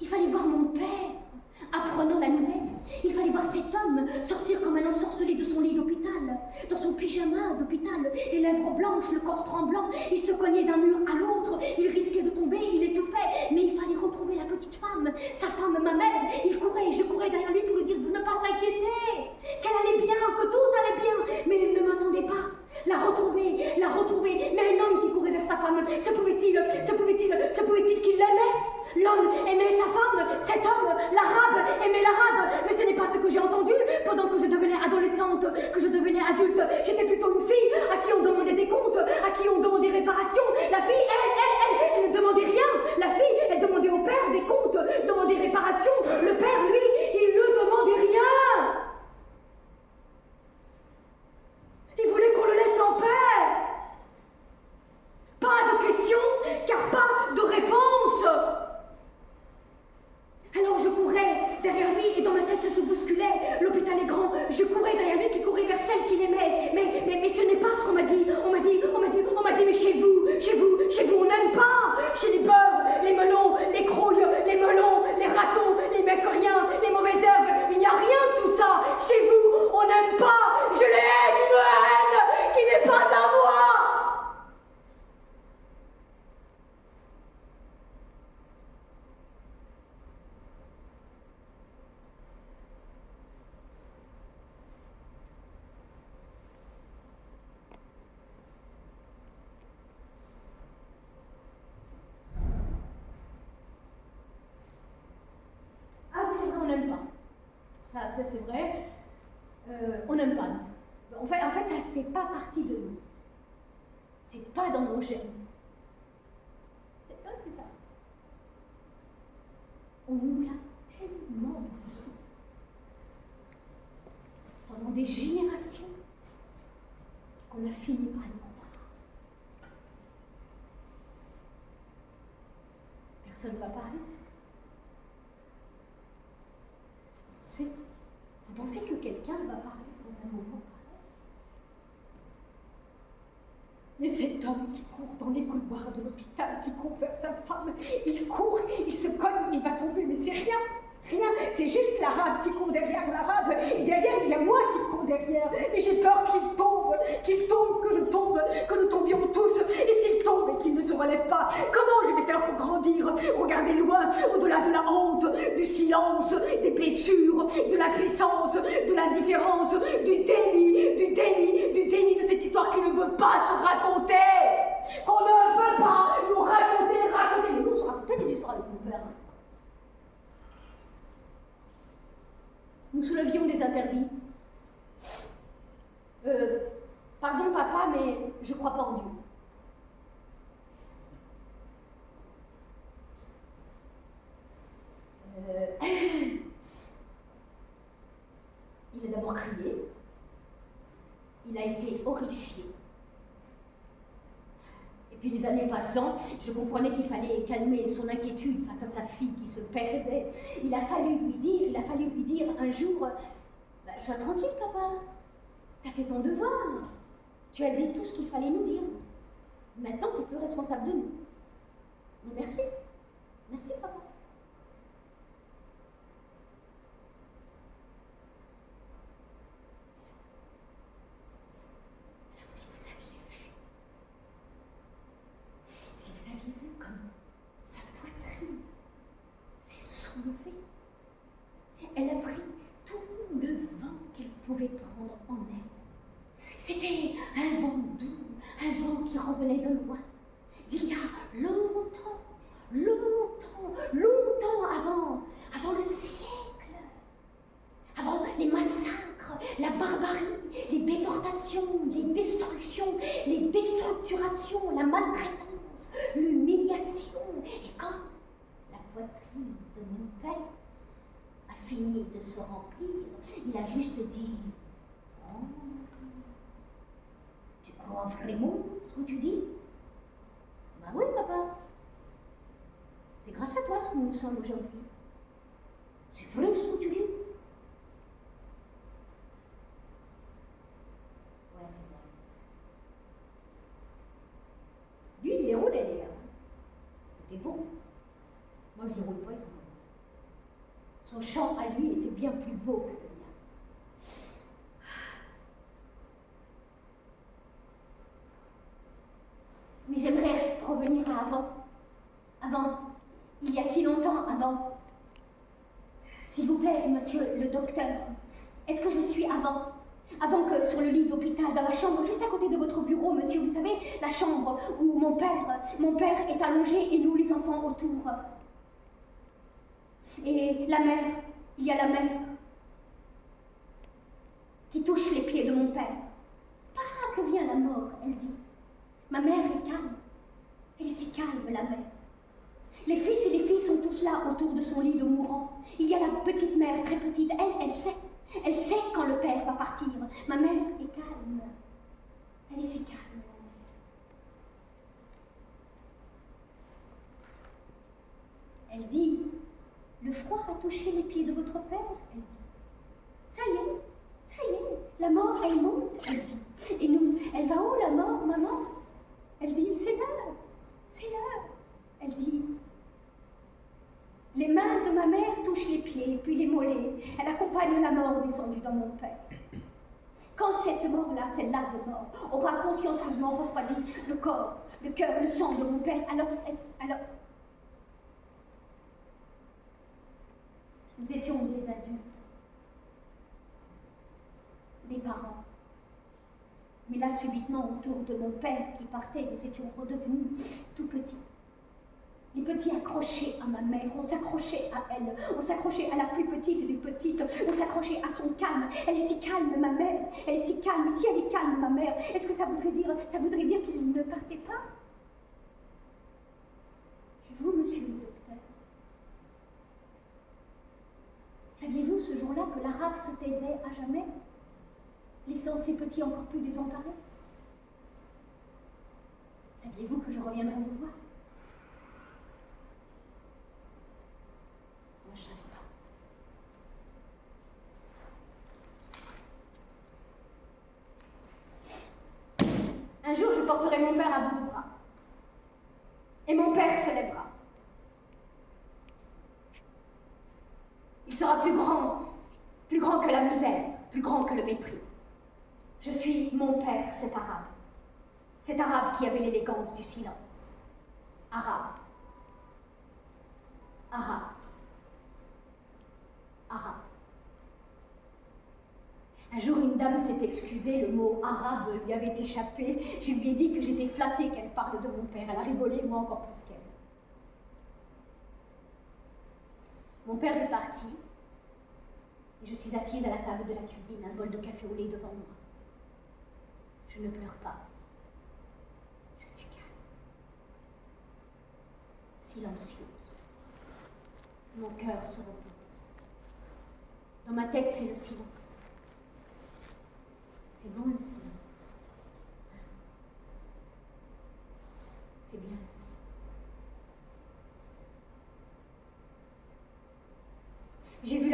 Speaker 2: il fallait voir mon père apprenant la nouvelle. Il fallait voir cet homme sortir comme un ensorcelé de son lit d'hôpital, dans son pyjama d'hôpital, les lèvres blanches, le corps tremblant. Il se cognait d'un mur à l'autre, il risquait de tomber, il étouffait, mais il fallait retrouver la petite femme, sa femme, ma mère. Il courait et je courais derrière lui pour lui dire de ne pas s'inquiéter, qu'elle allait bien, que tout allait bien, mais il ne m'attendait pas. La retrouver, mais un homme qui courait vers sa femme, se pouvait-il qu'il l'aimait? L'homme aimait sa femme, cet homme, l'arabe, aimait l'arabe, mais ce n'est pas ce que j'ai entendu pendant que je devenais adolescente, que je devenais adulte. J'étais plutôt une fille à qui on demandait des comptes, à qui on demandait réparation. La fille, elle ne demandait rien. La fille, elle demandait au père des comptes, demandait réparation. Le père, lui, il ne demandait rien. Il voulait qu'on le laisse en paix. Pas de questions, car pas de réponse. Alors je courais derrière lui et dans ma tête ça se bousculait. L'hôpital est grand, je courais derrière lui qui courait vers celle qu'il aimait. Mais ce n'est pas ce qu'on m'a dit. On m'a dit, mais chez vous, on n'aime pas. Chez les beurs, les melons, les crouilles, les melons, les ratons, les mécoriens, les mauvaises herbes, il n'y a rien de tout ça. Chez vous, on n'aime pas. Je les hais d'une haine qui n'est pas à moi. On n'aime pas. Ça c'est vrai. On n'aime pas. En fait, ça ne fait pas partie de nous. C'est pas dans nos gènes. C'est ça. On nous l'a tellement dit. Pendant des générations, qu'on a fini par le croire. Personne ne va parler. Vous pensez que quelqu'un va parler dans un moment pareil? Mais cet homme qui court dans les couloirs de l'hôpital, qui court vers sa femme, il court, il se cogne, il va tomber, mais c'est rien, c'est juste l'arabe qui court derrière l'arabe, et derrière il y a moi qui cours derrière, et j'ai peur qu'il tombe, que je tombe, que nous tombions tous, et s'il tombe et qu'il ne se relève pas, comment je vais faire pour grandir? Regarder loin, au-delà de la honte, du silence, des blessures, de l'impuissance, de l'indifférence, du déni de cette histoire qui ne veut pas se raconter, qu'on ne veut pas nous raconter, mais nous on se racontait des histoires avec mon père. Nous soulevions des interdits. Pardon papa, mais je ne crois pas en Dieu. Il a d'abord crié, il a été horrifié. Et puis les années passant, je comprenais qu'il fallait calmer son inquiétude face à sa fille qui se perdait. Il a fallu lui dire un jour, bah, sois tranquille papa, t'as fait ton devoir, tu as dit tout ce qu'il fallait nous dire. Maintenant t'es plus responsable de nous. Mais merci, merci papa. Elle a pris tout le vent qu'elle pouvait prendre en elle. C'était un vent doux, un vent qui revenait de loin, d'il y a longtemps, longtemps, longtemps avant le siècle, avant les massacres, la barbarie, les déportations, les destructions, les déstructurations, la maltraitance, l'humiliation. Et quand la poitrine de mon père a fini de se remplir, il a juste dit « Oh, tu crois vraiment ce que tu dis ?»« Ben oui, papa. C'est grâce à toi ce que nous sommes aujourd'hui. C'est vrai ce que tu dis ?» Ouais, c'est vrai. Lui, il les roulait, hein. C'était beau. Moi, je ne les roule pas, ils sont beaux. Son chant à lui était bien plus beau que le mien. Mais j'aimerais revenir à avant. Avant, il y a si longtemps avant. S'il vous plaît, monsieur le docteur, est-ce que je suis avant? Avant que sur le lit d'hôpital, dans la chambre juste à côté de votre bureau, monsieur, vous savez, la chambre où mon père est allongé et nous les enfants autour. Et la mère, il y a la mère qui touche les pieds de mon père. Par là que vient la mort, elle dit. Ma mère est calme. Elle est si calme, la mère. Les fils et les filles sont tous là autour de son lit de mourant. Il y a la petite mère, très petite, elle sait. Elle sait quand le père va partir. Ma mère est calme. Elle est si calme, la mère. Elle dit, le froid a touché les pieds de votre père, elle dit. Ça y est, la mort, elle monte, elle dit. Et nous, elle va où la mort, maman? Elle dit, c'est l'heure. Elle dit, les mains de ma mère touchent les pieds, puis les mollets. Elle accompagne la mort descendue dans mon père. Quand cette mort-là, celle-là de mort, aura consciencieusement refroidi le corps, le cœur, le sang de mon père, alors nous étions des adultes, des parents. Mais là, subitement, autour de mon père qui partait, nous étions redevenus tout petits. Les petits accrochés à ma mère, on s'accrochait à elle, on s'accrochait à la plus petite des petites, on s'accrochait à son calme. Elle est si calme, ma mère, elle est si calme. Si elle est calme, ma mère, est-ce que ça voudrait dire qu'il ne partait pas? Et vous, monsieur le docteur, saviez-vous ce jour-là que l'arabe se taisait à jamais, laissant ses petits encore plus désemparés? Saviez-vous que je reviendrai vous voir? Moi, je savais pas. Un jour, je porterai mon père à bout de bras. Et mon père se lèvera. Il sera plus grand que la misère, plus grand que le mépris. Je suis mon père, cet arabe qui avait l'élégance du silence. Arabe. Un jour, une dame s'est excusée, le mot arabe lui avait échappé. Je lui ai dit que j'étais flattée qu'elle parle de mon père. Elle a rigolé, moi encore plus qu'elle. Mon père est parti, et je suis assise à la table de la cuisine, un bol de café au lait devant moi. Je ne pleure pas. Je suis calme. Silencieuse. Mon cœur se repose. Dans ma tête, c'est le silence.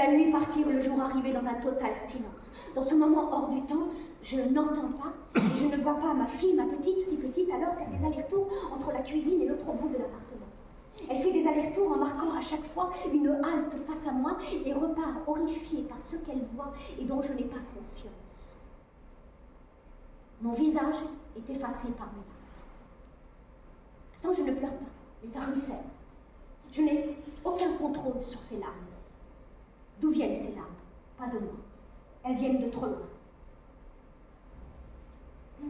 Speaker 2: la nuit partir, le jour arriver dans un total silence. Dans ce moment hors du temps, je n'entends pas et je ne vois pas ma fille, ma petite, si petite alors, faire des allers-retours entre la cuisine et l'autre bout de l'appartement. Elle fait des allers-retours en marquant à chaque fois une halte face à moi et repart horrifiée par ce qu'elle voit et dont je n'ai pas conscience. Mon visage est effacé par mes larmes. Pourtant, je ne pleure pas, mais ça ruisselle. Je n'ai aucun contrôle sur ces larmes. D'où viennent ces larmes? Pas de moi. Elles viennent de trop loin.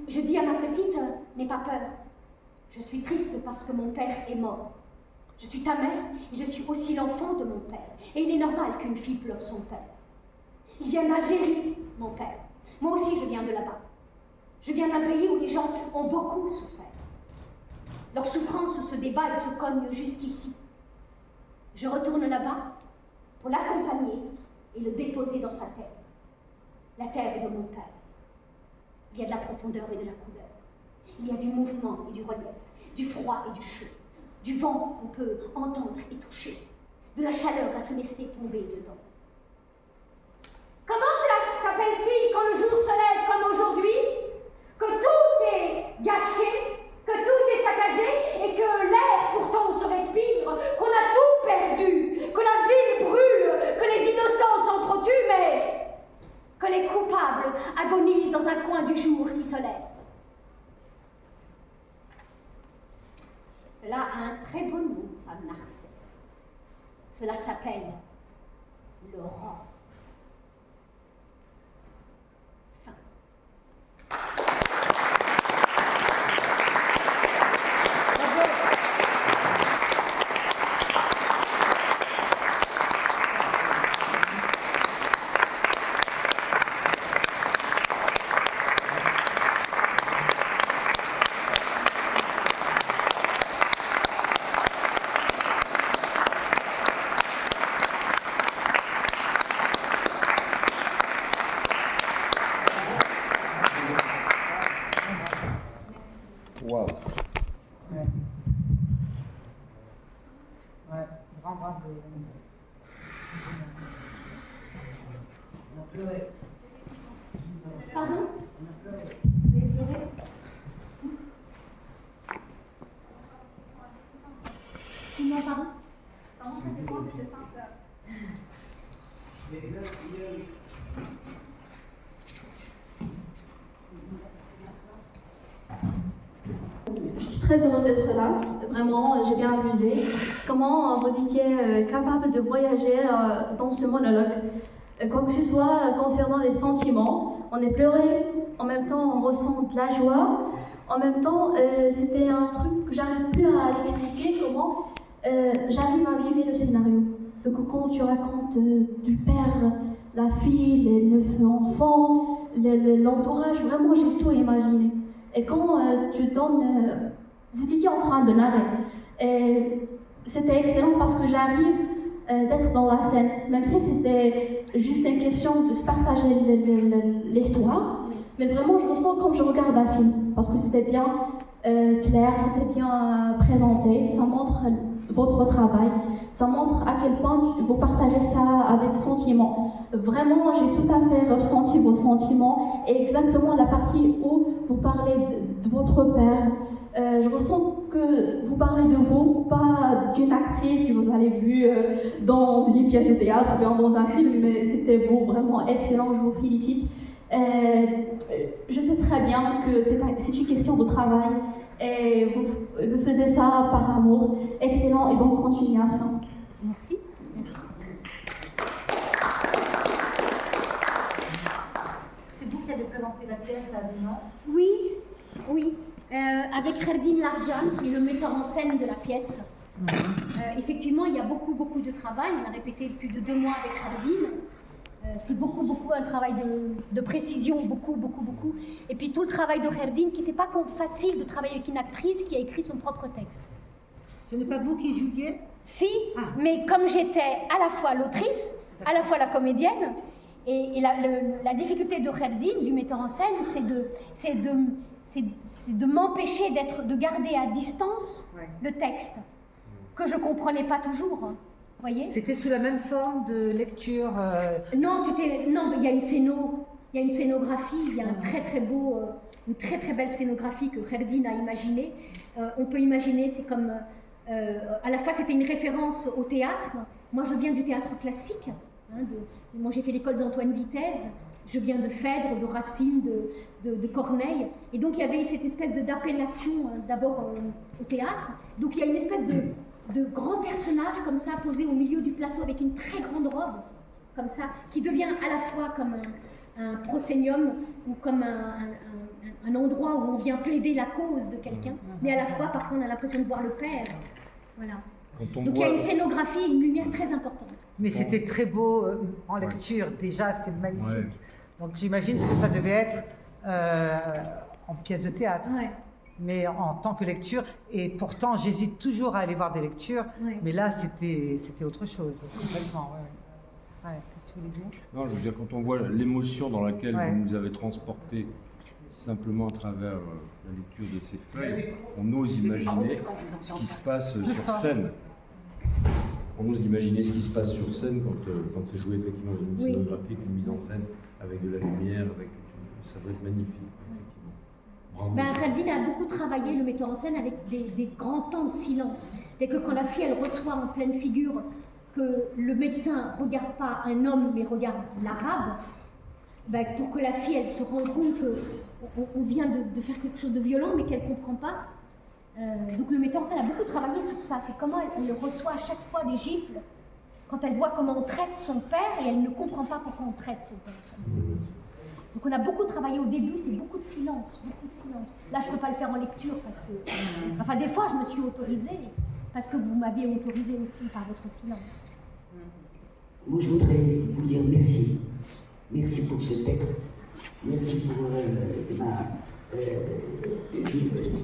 Speaker 2: Je dis à ma petite, n'aie pas peur. Je suis triste parce que mon père est mort. Je suis ta mère et je suis aussi l'enfant de mon père. Et il est normal qu'une fille pleure son père. Il vient d'Algérie, mon père. Moi aussi, je viens de là-bas. Je viens d'un pays où les gens ont beaucoup souffert. Leur souffrance se débat et se cogne juste ici. Je retourne là-bas pour l'accompagner et le déposer dans sa terre. La terre est de mon père. Il y a de la profondeur et de la couleur. Il y a du mouvement et du relief, du froid et du chaud, du vent qu'on peut entendre et toucher, de la chaleur à se laisser tomber dedans. Comment cela s'appelle-t-il quand le jour se lève comme aujourd'hui? Que tout est gâché, que tout est saccagé et que l'air pourtant se respire, qu'on a tout perdu, que la ville brûle, que les innocents s'entretuent, mais que les coupables agonisent dans un coin du jour qui se lève. Cela a un très beau nom, femme Narcisse. Cela s'appelle l'orange. Fin.
Speaker 3: Wow.
Speaker 4: Ouais. Ouais, grand bravo. On a pleuré.
Speaker 2: Pardon?
Speaker 4: On a pleuré.
Speaker 2: Vous avez pleuré? Non, pardon?
Speaker 5: Je suis très heureuse d'être là. Vraiment, j'ai bien amusé. Comment vous étiez capable de voyager dans ce monologue? Quoi que ce soit concernant les sentiments, on est pleuré, en même temps on ressent de la joie, en même temps c'était un truc que j'arrive plus à l'expliquer comment j'arrive à vivre le scénario. Donc quand tu racontes du père, la fille, les 9 enfants, l'entourage, vraiment j'ai tout imaginé. Et quand tu donnes, vous étiez en train de narrer, et c'était excellent parce que j'arrive d'être dans la scène, même si c'était juste une question de se partager l'histoire, mais vraiment je ressens comme je regarde un film, parce que c'était bien clair, c'était bien présenté, ça montre votre travail, ça montre à quel point vous partagez ça avec sentiment. Vraiment, j'ai tout à fait ressenti vos sentiments et exactement la partie où vous parlez de votre père. Je ressens que vous parlez de vous, pas d'une actrice que vous avez vue dans une pièce de théâtre ou bien dans un film, mais c'était vous, vraiment excellent, je vous félicite. Je sais très bien que c'est une question de travail et vous faisiez ça par amour. Excellent et bonne continuation.
Speaker 2: Merci.
Speaker 4: C'est vous qui avez présenté la pièce à Avignon.
Speaker 2: Oui, oui. Avec Kherdine Lardian, qui est le metteur en scène de la pièce. Effectivement, il y a beaucoup de travail. On a répété plus de 2 mois avec Kherdine. C'est beaucoup un travail de précision, beaucoup. Et puis tout le travail de Kherdine, qui n'était pas facile de travailler avec une actrice qui a écrit son propre texte.
Speaker 4: Ce n'est pas vous qui jouiez?
Speaker 2: Si, mais comme j'étais à la fois l'autrice, à la fois la comédienne, et la difficulté de Kherdine, du metteur en scène, c'est de m'empêcher de garder à distance le texte, que je ne comprenais pas toujours. voyez?
Speaker 4: C'était sous la même forme de lecture
Speaker 2: Non, il y a une scénographie, il y a un une très très belle scénographie que Kherdine a imaginée. On peut imaginer, c'est comme, à la fois c'était une référence au théâtre. Moi je viens du théâtre classique, hein, moi j'ai fait l'école d'Antoine Vitesse, je viens de Phèdre, de Racine, de Corneille, et donc il y avait cette espèce d'appellation d'abord au théâtre. Donc il y a une espèce de grand personnage comme ça posé au milieu du plateau avec une très grande robe comme ça, qui devient à la fois comme un proscénium ou comme un endroit où on vient plaider la cause de quelqu'un, mais à la fois parfois on a l'impression de voir le père. Voilà. Donc il y a une scénographie et une lumière très importante.
Speaker 4: Mais c'était très beau en lecture, déjà c'était magnifique. Donc j'imagine ce que ça devait être en pièce de théâtre.
Speaker 2: Ouais.
Speaker 4: Mais en tant que lecture, et pourtant j'hésite toujours à aller voir des lectures, mais là c'était autre chose, complètement. Qu'est-ce que tu voulais dire?
Speaker 6: Non, je veux dire, quand on voit l'émotion dans laquelle vous nous avez transporté simplement à travers la lecture de ces feuilles, on ose imaginer ce qui se passe sur scène. On ose imaginer ce qui se passe sur scène quand c'est joué effectivement dans une scénographie, une mise en scène, avec de la lumière, ça doit être magnifique, effectivement.
Speaker 2: Kherdine a beaucoup travaillé, le metteur en scène, avec des grands temps de silence. Et que quand la fille, elle reçoit en pleine figure que le médecin ne regarde pas un homme, mais regarde l'arabe, pour que la fille, elle se rende compte qu'on vient de faire quelque chose de violent, mais qu'elle ne comprend pas. Donc le metteur en scène a beaucoup travaillé sur ça. C'est comment elle reçoit à chaque fois des gifles, quand elle voit comment on traite son père, et elle ne comprend pas pourquoi on traite son père comme ça. Donc on a beaucoup travaillé au début, c'est beaucoup de silence, beaucoup de silence. Là, je ne peux pas le faire en lecture parce que... Enfin, des fois, je me suis autorisée, parce que vous m'aviez autorisée aussi par votre silence.
Speaker 7: Moi, je voudrais vous dire merci. Merci pour ce texte. Merci pour...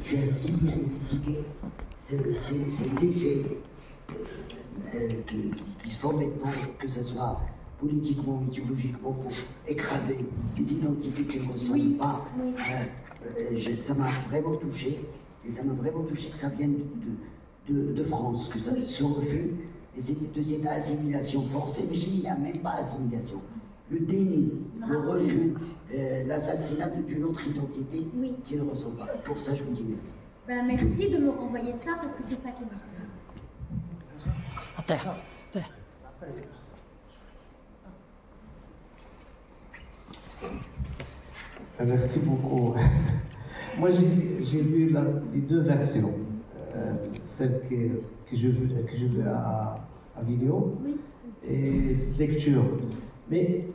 Speaker 7: tu as si bien expliqué ces essais qui se font maintenant, que ce soit politiquement, idéologiquement, pour écraser des identités qui ne ressemblent pas. Ça m'a vraiment touché, et ça m'a vraiment touché que ça vienne de France, que ça, ce refus de cette assimilation forcée, mais je dis, il n'y a même pas assimilation. Le déni, le refus, l'assassinat d'une autre identité qui ne ressemble pas. Pour ça, je vous dis merci.
Speaker 2: Merci de me renvoyer ça, parce que c'est ça qui m'intéresse.
Speaker 8: Merci beaucoup. Moi, j'ai vu les deux versions. Celle que je veux à vidéo et cette lecture. Mais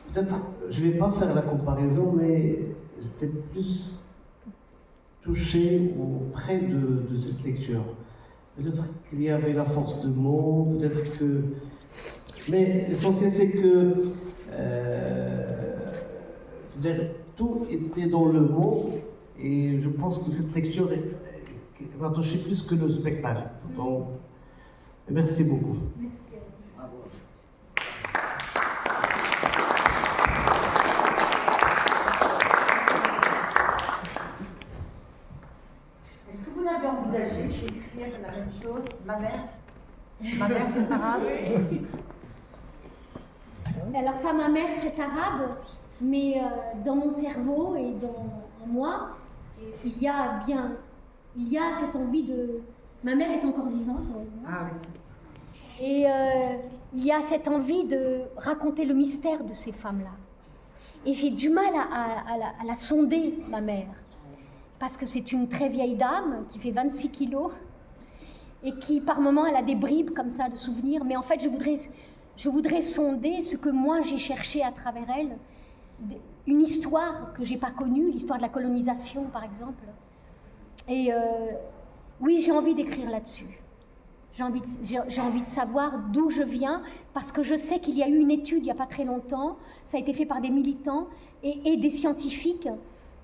Speaker 8: peut-être, je ne vais pas faire la comparaison, mais j'étais plus touché auprès de cette lecture. Peut-être qu'il y avait la force de mots, peut-être que... Mais l'essentiel, c'est que c'est-à-dire, tout était dans le mot, et je pense que cette lecture va toucher plus que le spectacle. Donc, merci beaucoup.
Speaker 4: Est-ce que vous avez envisagé d'écrire la même chose? Ma mère, c'est arabe.
Speaker 2: Alors, pas ma mère, c'est arabe, mais dans mon cerveau et en moi, il y a cette envie de... Ma mère est encore vivante, et il y a cette envie de raconter le mystère de ces femmes-là. Et j'ai du mal à la sonder, ma mère, parce que c'est une très vieille dame qui fait 26 kilos et qui, par moments, elle a des bribes comme ça de souvenirs, mais en fait, je voudrais sonder ce que moi j'ai cherché à travers elle, une histoire que j'ai pas connue, l'histoire de la colonisation par exemple. Et oui, j'ai envie d'écrire là-dessus. J'ai envie de savoir d'où je viens, parce que je sais qu'il y a eu une étude il n'y a pas très longtemps, ça a été fait par des militants et des scientifiques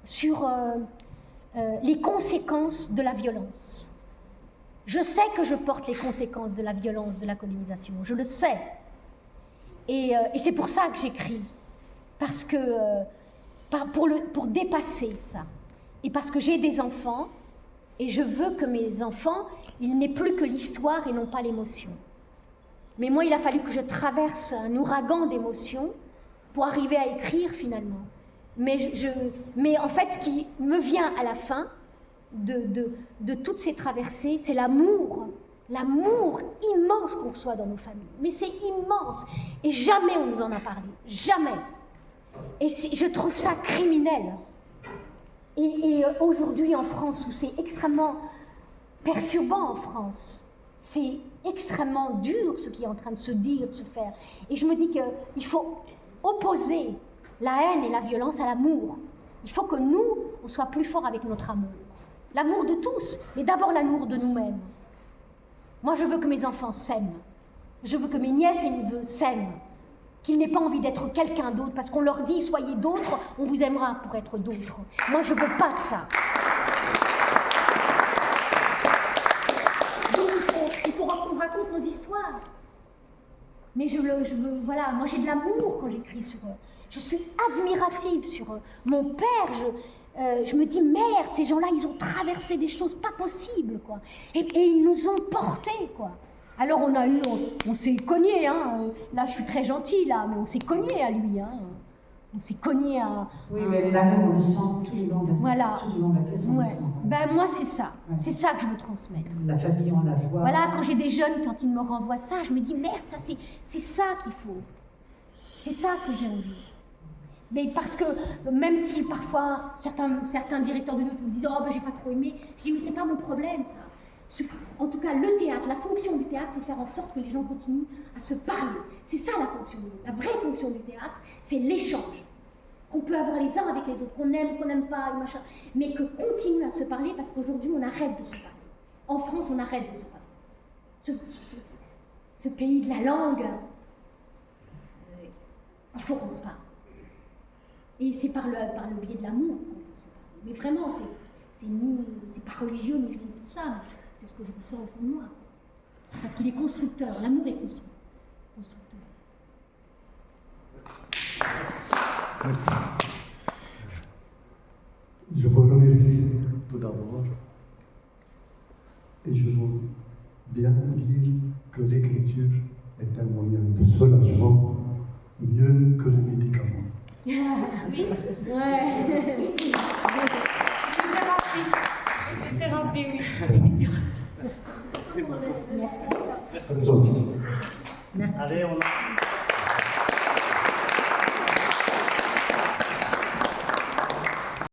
Speaker 2: sur les conséquences de la violence. Je sais que je porte les conséquences de la violence de la colonisation, je le sais. Et c'est pour ça que j'écris, parce que pour dépasser ça, et parce que j'ai des enfants, et je veux que mes enfants, ils n'aient plus que l'histoire et non pas l'émotion. Mais moi, il a fallu que je traverse un ouragan d'émotions pour arriver à écrire finalement. Mais en fait, ce qui me vient à la fin de toutes ces traversées, c'est l'amour immense qu'on reçoit dans nos familles. Mais c'est immense. Et jamais on nous en a parlé. Jamais. Et je trouve ça criminel. Et aujourd'hui en France, où c'est extrêmement perturbant en France, c'est extrêmement dur ce qui est en train de se dire, de se faire. Et je me dis qu'il faut opposer la haine et la violence à l'amour. Il faut que nous, on soit plus forts avec notre amour. L'amour de tous, mais d'abord l'amour de nous-mêmes. Moi, je veux que mes enfants s'aiment. Je veux que mes nièces et neveux s'aiment. Qu'ils n'aient pas envie d'être quelqu'un d'autre, parce qu'on leur dit « soyez d'autres, on vous aimera pour être d'autres ». Moi, je ne veux pas de ça. Donc, il faut qu'on raconte nos histoires. Mais voilà, moi j'ai de l'amour quand j'écris sur eux. Je suis admirative sur eux. Mon père, je me dis, merde, ces gens-là, ils ont traversé des choses pas possibles, quoi. Et ils nous ont portés, quoi. Alors on s'est cogné, hein. Là, je suis très gentille, là, mais on s'est cogné à lui, hein. On s'est cogné à...
Speaker 9: Oui, mais l'amour, on le sent tout le long de la pièce, on le sent.
Speaker 2: Ben, moi, c'est ça.
Speaker 9: Ouais.
Speaker 2: C'est ça que je veux transmettre.
Speaker 9: La famille, on la voit.
Speaker 2: Voilà, quand j'ai des jeunes, quand ils me renvoient ça, je me dis, merde, ça, c'est ça qu'il faut. C'est ça que j'ai envie. Mais parce que, même si parfois, certains directeurs de notes me disent « Oh, ben, j'ai pas trop aimé », je dis « Mais c'est pas mon problème, ça. » En tout cas, le théâtre, la fonction du théâtre, c'est faire en sorte que les gens continuent à se parler. C'est ça la fonction. La vraie fonction du théâtre, c'est l'échange. Qu'on peut avoir les uns avec les autres, qu'on aime, qu'on n'aime pas, machin, mais que continue à se parler parce qu'aujourd'hui, on arrête de se parler. En France, on arrête de se parler. Ce pays de la langue, il faut qu'on se parle. Et c'est par le biais de l'amour qu'on peut se parler. Mais vraiment, c'est pas religieux ni rien de tout ça. C'est ce que je ressens au fond de moi. Parce qu'il est constructeur. L'amour est constructeur.
Speaker 10: Merci. Je vous remercie tout d'abord. Et je veux bien dire que l'écriture est un moyen de soulagement mieux que le médicament.
Speaker 2: Oui. Ouais. Thérapie, oui.
Speaker 10: C'est gentil.
Speaker 9: Merci.
Speaker 11: Allez, on a...